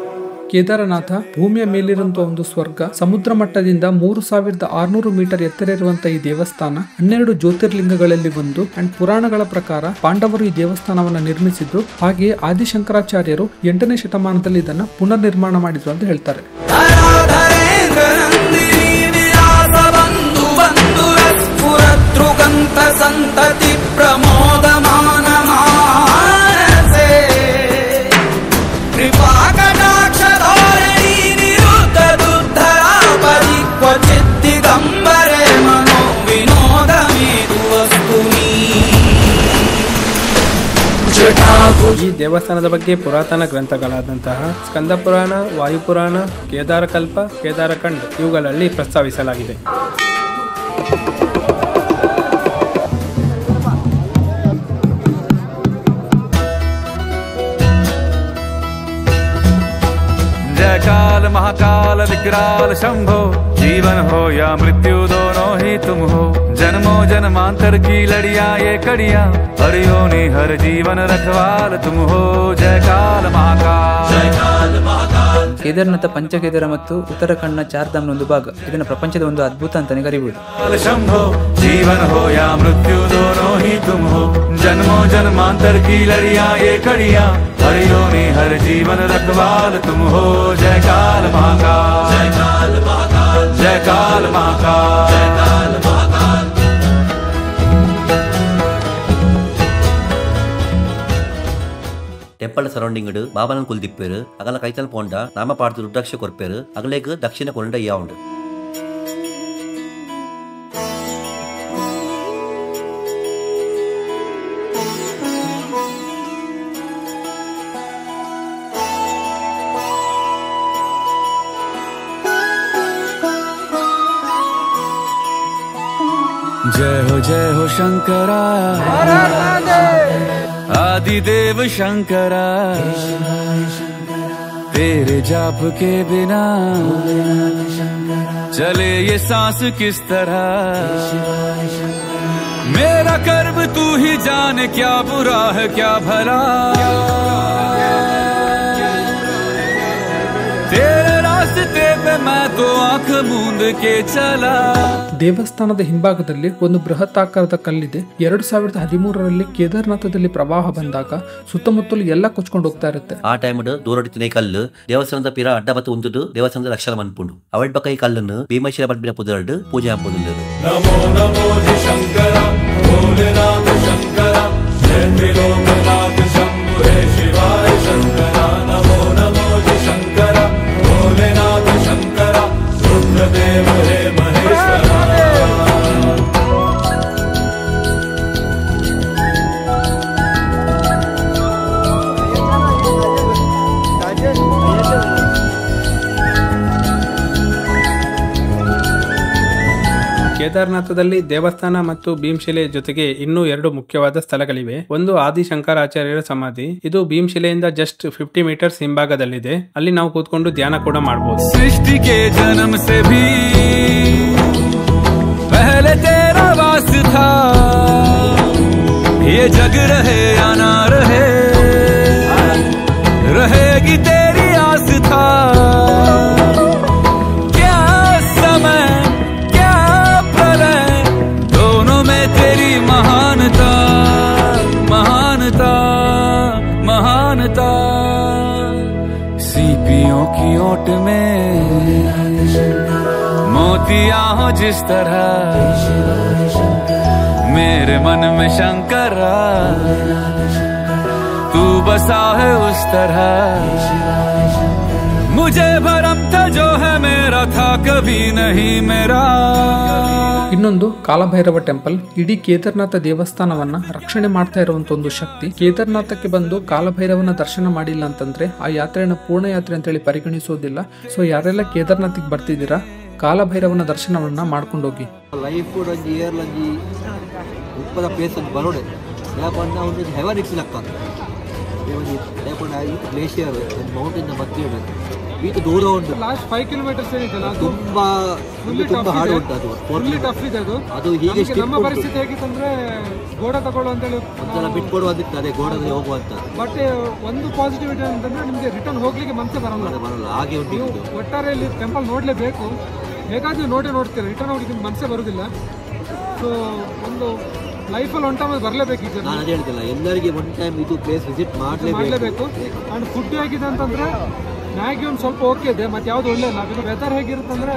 ಕೇದಾರನಾಥ ಭೂಮಿಯ ಮೇಲಿರುವಂತಹ ಒಂದು ಸ್ವರ್ಗ. ಸಮುದ್ರ ಮಟ್ಟದಿಂದ 3600 ಮೀಟರ್ ಎತ್ತರ ಇರುವಂತಹ ಈ ದೇವಸ್ಥಾನ 12 ಜ್ಯೋತಿರ್ಲಿಂಗಗಳಲ್ಲಿ ಒಂದು. ಅಂಡ್ ಪುರಾಣಗಳ ಪ್ರಕಾರ ಪಾಂಡವರು ಈ ದೇವಸ್ಥಾನವನ್ನ ನಿರ್ಮಿಸಿದ್ರು. ಹಾಗೆಯೇ ಆದಿಶಂಕರಾಚಾರ್ಯರು 8ನೇ ಶತಮಾನದಲ್ಲಿ ಇದನ್ನ ಪುನರ್ ನಿರ್ಮಾಣ ಮಾಡಿದ್ರು ಅಂತ ಹೇಳ್ತಾರೆ. ಸಂತತಿ ಪ್ರಮೋದಮಾನ ಮಾನಸೆ ಕೃಪಾ ಕಟಾಕ್ಷಧೋರಣಿ ನಿರುದ್ಧ ದುರ್ಧರಾಪರಿ ಕ್ವಚಿತ್ ದಿಗಂಬರೆ ಮನೋ ವಿನೋದಮೇದು ವಸ್ತುನಿ. ಈ ದೇವಸ್ಥಾನದ ಬಗ್ಗೆ ಪುರಾತನ ಗ್ರಂಥಗಳಾದಂತಹ ಸ್ಕಂದ ಪುರಾಣ, ವಾಯುಪುರಾಣ, ಕೇದಾರಕಲ್ಪ, ಕೇದಾರಖಂಡ್ ಇವುಗಳಲ್ಲಿ ಪ್ರಸ್ತಾವಿಸಲಾಗಿದೆ. जयकाल महाकाल विकराल शंभो, जीवन हो या मृत्यु दोनों ही तुम हो। जन्मों जन्मांतर की लड़िया ये कड़िया, हर योनि हर जीवन रखवाल तुम हो। जयकाल महाकाल, जयकाल महाकाल। ಕೇದಾರನಾಥ ಪಂಚಕೇದಾರ ಮತ್ತು ಉತ್ತರಾಖಂಡ್ನ ಚಾರ್ಧಾಮ್ನ ಒಂದು ಭಾಗ. ಇದನ್ನು ಪ್ರಪಂಚದ ಒಂದು ಅದ್ಭುತ ಅಂತಾನೆ ಕರೀಬಹುದು. शंभो जीवन हो या मृत्यु दोनों ही तुम हो। जन्मों जन्मांतर की लड़िया ये कड़िया, हर योनि हर जीवन रखवाल तुम हो। जयकाल महाकाल, जयकाल महाकाल, जयकाल महाकाल, जयकाल महाकाल। ಟೆಂಪಲ್ ಸರೌಂಡಿಂಗ್ ಬಾಬಾನನ್ ಕುಲ್ದಿಪ್ಪೇರು ಅಗಲ ಕೈತಲ್ ಪೋಂಡ ನಾಮ ಪಾಡ್ದು ರುದ್ರಾಕ್ಷ ಕೊರ್ಪೇರು ಅಗಲೇಗ ದಕ್ಷಿಣ ಕೊಂಡ ಯಾವುಂಡು. जय हो शंकरा, आदिदेव शंकरा। तेरे जाप के बिना चले ये सांस किस तरह। मेरा कर्म तू ही जाने, क्या बुरा है क्या भला। तेरे रास्ते पे मैं तो आंख मूंद के चला। ದೇವಸ್ಥಾನದ ಹಿಂಭಾಗದಲ್ಲಿ ಒಂದು ಬೃಹತ್ ಆಕಾರದ ಕಲ್ಲಿದೆ. 2013ರಲ್ಲಿ ಕೇದಾರನಾಥದಲ್ಲಿ ಪ್ರವಾಹ ಬಂದಾಗ ಸುತ್ತಮುತ್ತಲು ಎಲ್ಲ ಕೊಚ್ಕೊಂಡು ಹೋಗ್ತಾ ಇರುತ್ತೆ. ಆ ಟೈಮ್ ದೂರಡಿತಿನ ಕಲ್ಲು ದೇವಸ್ಥಾನದ ಪಿರ ಅಡ್ಡ ಬತ್ತು ಉಂದುದು ದೇವಸ್ಥಾನದ ರಕ್ಷಣ ಮನ್ಪುಂಡು. ಅವಳ ಬಕ್ಕ ಈ ಕಲ್ಲನ್ನು ಭೀಮೇಶ್ವರ ಬಡ್ಬಿನ ಪುದರಡು ಪೂಜೆ ಹಾಪುದು. ನಮೋ ನಮೋ ಶಂಕರ ಭೋಲೆನಾಥ ಶಂಕರ, ಜಯ ತ್ರಿಲೋಕನಾಥ ಶಂಭು ಹೇ ಶಿವಾಯ ಶಂಕರ। ನಮೋ ನಮೋ ಶಂಕರ ಭೋಲೆನಾಥ ಶಂಕರ, ರುದ್ರದೇವ ಹೇ ಮಹೇಶ್ವರ। ಕೇದಾರನಾಥದಲ್ಲಿ ದೇವಸ್ಥಾನ ಮತ್ತು ಭೀಮಶಿಲೆ ಜೊತೆಗೆ ಇನ್ನೂ 2 ಮುಖ್ಯವಾದ ಸ್ಥಳಗಳಿವೆ. ಒಂದು ಆದಿಶಂಕರಾಚಾರ್ಯರ ಸಮಾಧಿ. ಇದು ಭೀಮಶಿಲೆಯಿಂದ ಜಸ್ಟ್ 50 ಮೀಟರ್ಸ್ ಹಿಂಭಾಗದಲ್ಲಿದೆ. ಅಲ್ಲಿ ನಾವು ಕೂತ್ಕೊಂಡು ಧ್ಯಾನ ಕೂಡ ಮಾಡಬಹುದು. सृष्टि के जन्म से भी पहले तेरा वास था, ये जग रहे या ना रहे, रहेगी तेरी आस था। क्या समय क्या प्रलय, दोनों में तेरी महानता महानता महानता। सीपियों की ओट में मोतिया हो जिस तरह, मेरे मन में शंकरा तू बसा है उस तरह। मुझे भरम था जो है मेरा था कभी नहीं मेरा। ಇನ್ನೊಂದು ಕಾಲಭೈರವ ಟೆಂಪಲ್. ಇಡೀ ಕೇದಾರನಾಥ ದೇವಸ್ಥಾನವನ್ನ ರಕ್ಷಣೆ ಮಾಡ್ತಾ ಇರುವಂತ ಒಂದು ಶಕ್ತಿ. ಕೇದಾರನಾಥಕ್ಕೆ ಬಂದು ಕಾಲಭೈರವನ ದರ್ಶನ ಮಾಡಿಲ್ಲ ಅಂತಂದ್ರೆ ಆ ಯಾತ್ರೆನ ಪೂರ್ಣ ಯಾತ್ರೆ ಅಂತೇಳಿ ಪರಿಗಣಿಸೋದಿಲ್ಲ. ಸೊ ಯಾರೆಲ್ಲ ಕೇದಾರನಾಥಿಗೆ ಬರ್ತಿದ್ದೀರಾ ಕಾಲಭೈರವನ ದರ್ಶನವನ್ನ ಮಾಡ್ಕೊಂಡು ಹೋಗಿ. ಲೈಫ್ ಒಂಜಿ ಇಯರ್ ಒಂಜಿ ಉಪ್ಪದ ಪ್ಲೇಸ್ ಒಂದು ಬರೋಡೆ ಯಾಪಂಡ ಒಂದು ಹೆವರ್ ಇಕ್ಸಿಲಕ್ಕ ಗ್ಲೇಷಿಯರ್ ಮೌಂಟೇನ್ ಮಧ್ಯೆ ಬೀಚ್ ದೂರ ಉಂಟು. ಲಾಸ್ಟ್ 5 ಕಿಲೋಮೀಟರ್ಸ್ ಏನಿದೆಯಲ್ಲ ಅದು ತುಂಬಾ ಹಾರ್ಡ್ ಉಂಟು. ಅದು ಫುಲ್ಲಿ ಟಫ್ ಇದೆ ಅದು. ಅದು ಹೀಗೆ ನಮ್ಮ ಪರಿಸ್ಥಿತಿ ಹೇಗಿತ್ತಂದ್ರೆ ಗೋಡ ತಗೊಳ್ಳೋ ಅಂತೇಳಿ ಒಂದ್ಸಲ ಬಿಟ್ಕೊಡುವಂತಿತ್ತು, ಅದೇ ಗೋಡದಲ್ಲಿ ಹೋಗುವಂತ. ಬಟ್ ಒಂದು ಪಾಸಿಟಿವಿಟಿ ಅಂತಂದ್ರೆ ನಿಮಗೆ ರಿಟರ್ನ್ ಹೋಗ್ಲಿಕ್ಕೆ ಮನಸ್ಸೇ ಬರಲ್ಲ. ಹಾಗೆ ಉಂಟು. ನೀವು ಒಟ್ಟಾರೆ ಇಲ್ಲಿ ಟೆಂಪಲ್ ನೋಡ್ಲೇಬೇಕು. ಹೇಗಾದ್ರೂ ನೋಡ್ತೀರಾ, ರಿಟರ್ನ್ ಹೋಗ್ಲಿಕ್ಕೆ ಮನಸ್ಸೇ ಬರುದಿಲ್ಲ. ಸೊ ಒಂದು ಲೈಫಲ್ಲಿ ಒನ್ ಟೈಮ್ ಬರಲೇಬೇಕು. ಈಗ ನಾನು ಅದೇ ಹೇಳ್ತಿಲ್ಲ, ಎಲ್ಲರಿಗೆ ಒನ್ ಟೈಮ್ ಇದು ಪ್ಲೇಸ್ ವಿಸಿಟ್ ಮಾಡಲೇಬೇಕು. ಅಂಡ್ ಫುಡ್ ಹೇಗಿದೆ ಅಂತಂದ್ರೆ ಮ್ಯಾಗಿ ಒಂದು ಸ್ವಲ್ಪ ಓಕೆ ಇದೆ, ಮತ್ತೆ ಯಾವ್ದು ಒಳ್ಳೆ ಇಲ್ಲ. ಇದು ವೆದರ್ ಹೇಗಿರುತ್ತೆ ಅಂದ್ರೆ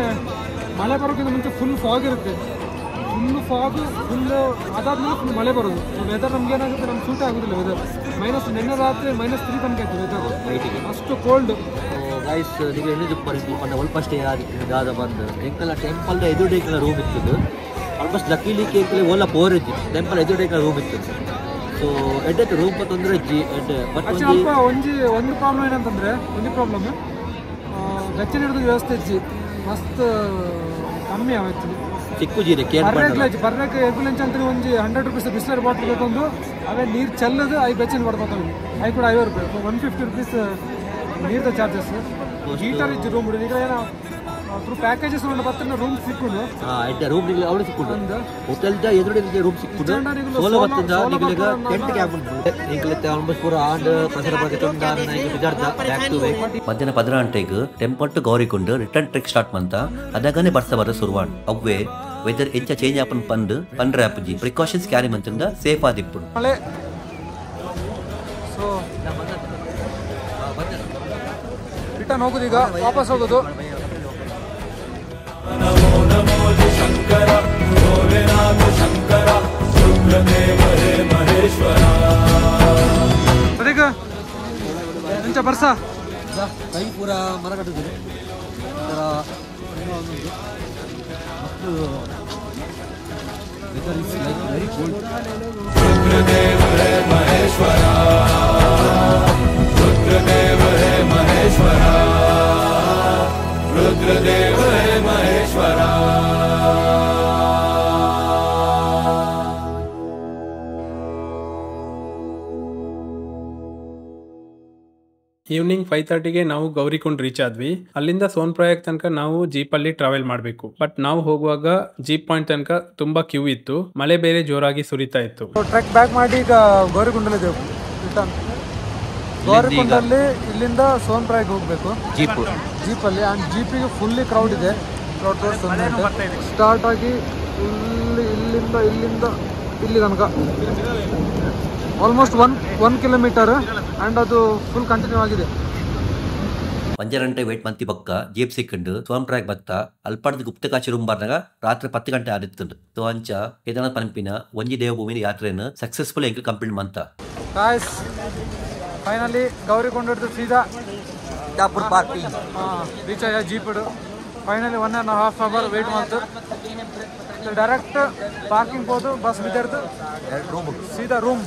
ಮಳೆ ಬರೋಕ್ಕಿಂತ ಮುಂಚೆ ಫುಲ್ ಫಾಗ್ ಇರುತ್ತೆ. ಫುಲ್ ಅದಾದ್ಮೇಲೆ ಫುಲ್ ಮಳೆ ಬರೋದು. ವೆದರ್ ನಮ್ಗೆ ಏನಾಗುತ್ತೆ, ನಮ್ಗೆ ಸೂಟ್ ಆಗೋದಿಲ್ಲ ವೆದರ್. ನಿನ್ನೆ ರಾತ್ರಿ -3 ತನಕ ಇತ್ತು ವೆದರ್, ಅಷ್ಟು ಕೋಲ್ಡ್. ಗೈಸ್ ನೀವು ಎಲ್ಲಿದ್ದು ಪರಿಸ್ಥಿತಿ ಪಂಡ ಒಲ್ಪ ಸ್ಟೇ ಆದ ಬಂದು ಎಂಕಲ ಟೆಂಪಲ್ ಎದುರುಡೆಗಳ ರೂಮ್ ಇತ್ತು. ಆಲ್ಮೋಸ್ಟ್ ಲಕ್ಕೀಲಿ ಕೇಕಲ್ಲಿ ಓಲಾ ಪೋರೇಜ್ ಟೆಂಪಲ್ ಎದುರುಡೆಗಳ ರೂಮ್ ಇತ್ತು. ಸೊ ಎಡ್ಡೆ ರೂಮ್ ತೊಂದರೆ ಒಂದು ಪ್ರಾಬ್ಲಮ್ ಏನಂತಂದ್ರೆ ಪ್ರಾಬ್ಲಮ್ ಬೆಚ್ಚ ಹಿಡಿದು ವ್ಯವಸ್ಥೆ ಇಜ್ಜಿ ಮಸ್ತ್ ಕಮ್ಮಿ ಆಯ್ತು. ಚಿಕ್ಕು ಜೀರೆ ಬರ್ರಕ್ಕೆ ಎಗ್ಗುಲೆಂಚ್ ಅಂತ ಒಂದು 100 ರೂಪೀಸ್ ಬಿಸ್ಲರಿ ಬಾಟಲ್ ಬೇಕೊಂದು ಅವೇ ನೀರು ಚೆಲ್ಲದು ಐ ಬೆಚ್ಚಿನ ಬರ್ತಾವೆ. ಐ ಕೂಡ 50 ರೂಪಾಯಿ, 150 ರೂಪೀಸ್ ನೀರ್ದ ಚಾರ್ಜಸ್. ಹೀಟರ್ ಇದ್ದು ರೂಮ್ ಈಗ ಏನೋ ಥ್ರೂ ಪ್ಯಾಕೇಜಸ್ ನೋಡಿ ಬರ್ತಾನೆ ರೂಮ್ ಸಿಕ್ಕೊಂಡು ರೂಮ್ ಅವಳು ಸಿಕ್ಕೊಂಡು ಹೋಟೆಲ್ದ ಎದುರುಡೆ ರೂಮ್ ಸಿಕ್ಕೊಂಡು ಸೋಲ ಬರ್ತದ ನಿಗಲಿಗ ಟೆಂಟ್ ಕ್ಯಾಂಪ್ ನಿಗಲತ್ತೆ ಆಲ್ಮೋಸ್ಟ್ ಪೂರ ಆಂಡ್ ಕಸರ ಬಗ್ಗೆ ತೊಂದಾರ ಬಿಜಾರ್ದ ಬ್ಯಾಕ್ ಟು ಬ್ಯಾಕ್. ಮಧ್ಯಾಹ್ನ 10 ಗಂಟೆಗೆ ಟೆಂಪಲ್ ಟು ಗೌರಿಕೊಂಡು ರಿಟರ್ನ್ ಟ್ರೆಕ್ ಸ್ಟಾರ್ಟ್ ಮಂತ ಅದಗನೆ ಬರ್ತಾ ಬರ ಸುರುವಾನ್ ಅವ್ವೇ ವೆದರ್ ಎಂಚ ಚೇಂಜ್ ಆಪನ್ ಪಂಡ್ರೆ ಆಪುಜಿ ಪ್ರಿಕಾಷನ್ಸ್ ಕ್ಯಾರಿ ಮಂತಂದ ಸೇಫ್ ಆದಿಪ್ಪುಡು. ಸೊ ರಿಟರ್ನ್ ಹೋಗುದು, ಈಗ ವಾಪಸ್ ಹೋಗೋದು. ನಮೋ ನಮೋ ಶಂಕರ ಭೋಲೆನಾಥ ಶಂಕರ ರುದ್ರದೇವ ಹೇ ಮಹೇಶ್ವರ. ಅದೀಗ ಎಂಚ ಬರ್ಸ ಕೈ ಪೂರ ಮರ ಕಟ್ಟಿದ್ರು ವೆರಿ ಗುಡ್. ರುದ್ರದೇವ ಹೇ ಮಹೇಶ್ವರ, ರುದ್ರದೇವ ಹೇ ಮಹೇಶ್ವರ, ರುದ್ರದೇವ ಹೇ ಮಹೇಶ್ವರ. ಈವ್ನಿಂಗ್ 5:30ಗೆ ನಾವು ಗೌರಿಕೊಂಡ್ ರೀಚ್ ಆದ್ವಿ. ಅಲ್ಲಿಂದ ಸೋನ್ಪ್ರಯಾಗ್ ತನಕ ನಾವು ಜೀಪಲ್ಲಿ ಟ್ರಾವೆಲ್ ಮಾಡಬೇಕು. ಬಟ್ ನಾವು ಹೋಗುವಾಗ ಜೀಪ್ ಪಾಯಿಂಟ್ ತನಕ ತುಂಬಾ ಕ್ಯೂ ಇತ್ತು, ಮಳೆ ಬೇರೆ ಜೋರಾಗಿ ಸುರಿತಾ ಇತ್ತು. ಟ್ರೆಕ್ ಬ್ಯಾಕ್ ಮಾಡಿ ಈಗ ಗೌರಿಕೊಂಡಲ್ಲಿದ್ದೇವೆ. ಗೌರಿಕೊಂಡಲ್ಲಿ ಇಲ್ಲಿಂದ ಸೋನ್ಪ್ರಯಾಗ್ ಹೋಗ್ಬೇಕು ಜೀಪಲ್ಲಿ. ಆ್ಯಂಡ್ ಜೀಪಿಗೆ ಫುಲ್ಲಿ ಕ್ರೌಡ್ ಇದೆ. ಸ್ಟಾರ್ಟ್ ಆಗಿ ಇಲ್ಲಿಂದ ಇಲ್ಲಿ ತನಕ ಆಲ್ಮೋಸ್ಟ್ 1 ಕಿಲೋಮೀಟರ್ ಆ್ಯಂಡ್ ಅದು ಫುಲ್ ಕಂಟಿನ್ಯೂ ಆಗಿದೆ. 1 ಗಂಟೆ ವೇಟ್ ಮಂತಿ ಪಕ್ಕ ಜೀಪ್ ಸಿಕ್ಕಂಡು ಸೋನ್ಪ್ರಯಾಗ್ ಬತ್ತ ಅಲ್ಪಾಡ್ದು ಗುಪ್ತಕಾಶಿ ರೂಮ್ ಬರ್ನಾಗ ರಾತ್ರಿ 10 ಗಂಟೆ ಆದಿತ್ತಂಡು. ಸೊ ಅಂಚ ಕೇದಾರ್ನಾಥ್ ಪಂಪಿನ ಒಂಜಿ ದೇವಭೂಮಿನ ಯಾತ್ರೆಯನ್ನು ಸಕ್ಸಸ್ಫುಲ್ ಎಂಕ್ ಕಂಪ್ಲೀಟ್ ಮಂತ. ಗಾಯ್ಸ್ ಫೈನಲಿ ಗೌರಿಕೊಂಡ ಸೀದಾ ಡಾಪುರ್ ಪಾರ್ಕಿಂಗ್ ರೀಚ್ ಆಯ ಜೀಪಡು. ಫೈನಲಿ 1.5 ಅವರ್ ವೇಟ್ ಮಾಡ್ತು. ಡೈರೆಕ್ಟ್ ಪಾರ್ಕಿಂಗ್ ಹೋದು ಬಸ್ ಬಿದ್ದಾರ್ದು ಸೀದಾ room.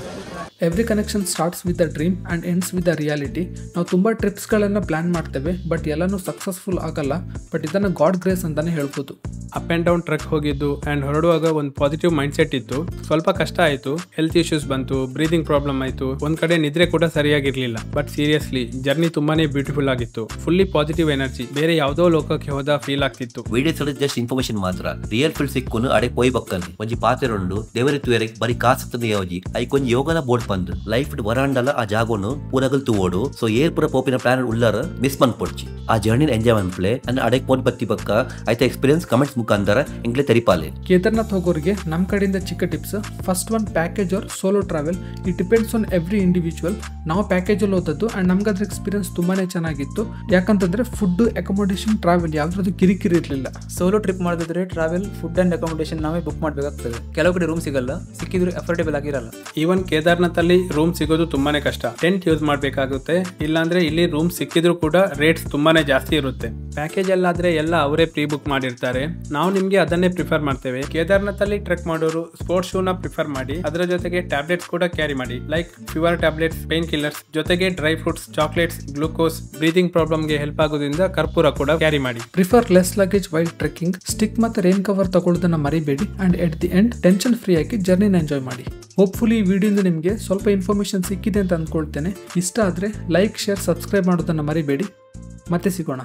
Every connection starts with a dream and ends with a reality. ನಾವು ತುಂಬ ಟ್ರಿಪ್ಸ್ಗಳನ್ನು ಪ್ಲ್ಯಾನ್ ಮಾಡ್ತೇವೆ, ಬಟ್ ಎಲ್ಲನೂ ಸಕ್ಸಸ್ಫುಲ್ ಆಗಲ್ಲ. ಬಟ್ ಇದನ್ನು ಗಾಡ್ ಗ್ರೇಸ್ ಅಂತಲೇ ಹೇಳ್ಬೋದು. ಅಪ್ ಆ್ಯಂಡ್ ಡೌನ್ ಟ್ರೆಕ್ ಹೋಗಿದ್ದು ಆ್ಯಂಡ್ ಹೊರಡುವಾಗ ಒಂದು ಪಾಸಿಟಿವ್ ಮೈಂಡ್ಸೆಟ್ ಇತ್ತು. ಸ್ವಲ್ಪ ಕಷ್ಟ ಆಯಿತು, ಹೆಲ್ತ್ ಇಶ್ಯೂಸ್ ಬಂತು, ಬ್ರೀದಿಂಗ್ ಪ್ರಾಬ್ಲಮ್ ಆಯಿತು, ಒಂದು ಕಡೆ ನಿದ್ರೆ ಕೂಡ ಸರಿಯಾಗಿರಲಿಲ್ಲ. ಬಟ್ ಸೀರಿಯಸ್ಲಿ ಜರ್ನಿ ತುಂಬಾನೇ ಬ್ಯೂಟಿಫುಲ್ ಆಗಿತ್ತು. ಫುಲ್ಲಿ ಪಾಸಿಟಿವ್ ಎನರ್ಜಿ, ಬೇರೆ ಯಾವುದೋ ಲೋಕಕ್ಕೆ ಹೋದ ಫೀಲ್ ಆಗ್ತಿತ್ತು. ವಿಡಿಯೋಸ್ ಜಸ್ಟ್ ಇನ್ಫಾರ್ಮೇಶನ್ ಮಾತ್ರ, ರಿಯಲ್ ಫೀಲ್ ಸಿಕ್ಕುನು ಅಡೆ ಪೋಯ್ ಬಕ್ಕಲ್ಲಿ ಒಂಜಿ ಪಾತೆರೊಂಡು ದೇವರಿತ್ತುವೆರೆ ಬರೀ ಕಾಸತ್ತದ ಯೋಜಿ ಐಕೊಂಜಿ ಯೋಗನ ಬೋರ್ಡ್ ಪಂದ್ ಲೈಫ್ ವರಾಂಡಲ ಆ ಜಾಗೋನು ಪೂರಗಲ್ ತೂವೋಡು. ಸೊ ಏರ್ ಪೂರ ಪೋಪಿನ ಪ್ಲಾನ್ ಉಳ್ಳಾರ ಮಿಸ್ ಮನ್ ಪೊಡ್ಚಿ ಆ ಜರ್ನಿ ಎಂಜಾಯ್ ಮನ್ಪ್ಲೆ ಅಂಡ್ ಅಡೆ ಪೋನ್ ಬತ್ತಿ ಬಕ್ಕ ಐತ ಎಕ್ಸ್ಪೀರಿಯನ್ಸ್ ಕಮೆಂಟ್ಸ್ ಮುಖಾಂತರ ಎಂಗ್ಲೆ ತೆರಿಪಾಲೆ. ಕೇದಾರ್ನಾಥ್ ಹೋಗೋರಿಗೆ ನಮ್ಮ ಕಡೆಯಿಂದ ಚಿಕ್ಕ tips. First one, package or solo travel. It depends on every individual. ನಾವು ಪ್ಯಾಕೇಜಲ್ಲಿ ಹೋದದ್ದು ಆ್ಯಂಡ್ ನಮ್ಗೆ ಅದ್ರ ಎಕ್ಸ್ಪೀರಿಯನ್ಸ್ ತುಂಬಾನೇ ಚೆನ್ನಾಗಿತ್ತು. ಯಾಕಂತಂದ್ರೆ ಫುಡ್, ಅಕೊಮಡೇಷನ್, ಟ್ರಾವೆಲ್ ಯಾವ್ದು ಕಿರಿಕಿರಿ ಇರಲಿಲ್ಲ. ಸೋಲೋ ಟ್ರಿಪ್ ಮಾಡಿದ್ರೆ ಟ್ರಾವೆಲ್, ಫುಡ್ ಅಂಡ್ ಅಕೊಮಡೇಷನ್ ನಾವೇ ಬುಕ್ ಮಾಡಬೇಕಾಗ್ತದೆ. ಕೆಲವು ಕಡೆ ರೂಮ್ ಸಿಗಲ್ಲ, ಸಿಕ್ಕಿದ್ರು ಅಫೋರ್ಡೇಬಲ್ ಆಗಿರಲ್ಲ. ಈವನ್ ಕೇದಾರ್ನಾಥ್ ಅಲ್ಲಿ ರೂಮ್ ಸಿಗೋದು ತುಂಬಾನೇ ಕಷ್ಟ. ಟೆಂಟ್ ಯೂಸ್ ಮಾಡಬೇಕಾಗುತ್ತೆ, ಇಲ್ಲಾಂದ್ರೆ ಇಲ್ಲಿ ರೂಮ್ ಸಿಕ್ಕಿದ್ರು ಕೂಡ ರೇಟ್ಸ್ ತುಂಬಾನೇ ಜಾಸ್ತಿ ಇರುತ್ತೆ. ಪ್ಯಾಕೇಜ್ ಅಲ್ಲಾದ್ರೆ ಎಲ್ಲ ಅವರೇ ಪ್ರೀ ಬುಕ್ ಮಾಡಿರ್ತಾರೆ. ನಾವು ನಿಮ್ಗೆ ಅದನ್ನೇ ಪ್ರಿಫರ್ ಮಾಡ್ತೇವೆ. ಕೇದಾರ್ನಾಥ್ ಅಲ್ಲಿ ಟ್ರೆಕ್ ಮಾಡೋರು ಸ್ಪೋರ್ಟ್ಸ್ ಶೂನ ಪ್ರಿಫರ್ ಮಾಡಿ, ಅದರ ಜೊತೆಗೆ ಟ್ಯಾಬ್ಲೆಟ್ಸ್ ಕೂಡ ಕ್ಯಾರಿ ಮಾಡಿ, like fever tablets, pain killers, ಜೊತೆಗೆ dry fruits, chocolates, glucose, breathing ಪ್ರಾಬ್ಲಮ್ಗೆ ಹೆಲ್ಪ್ ಆಗೋದ್ರಿಂದ ಕರ್ಪೂರ ಕೂಡ ಕ್ಯಾರಿ ಮಾಡಿ. Prefer less luggage while trekking. Stick ಮತ್ತೆ ರೈನ್ ಕವರ್ ತಗೊಳ್ಳೋದನ್ನ ಮರಿಬೇಡಿ. And at the end tension free ಆಗಿ ಜರ್ನಿನ ಎಂಜಾಯ್ ಮಾಡಿ. ಹೋಪ್ಫುಲಿ ಈ ವಿಡಿಯೋದಿಂದ ನಿಮಗೆ ಸ್ವಲ್ಪ ಇನ್ಫಾರ್ಮೇಶನ್ ಸಿಕ್ಕಿದೆ ಅಂತ ಅಂದ್ಕೊಳ್ತೇನೆ. ಇಷ್ಟ ಆದರೆ ಲೈಕ್, ಶೇರ್, ಸಬ್ಸ್ಕ್ರೈಬ್ ಮಾಡೋದನ್ನು ಮರಿಬೇಡಿ. ಮತ್ತೆ ಸಿಗೋಣ.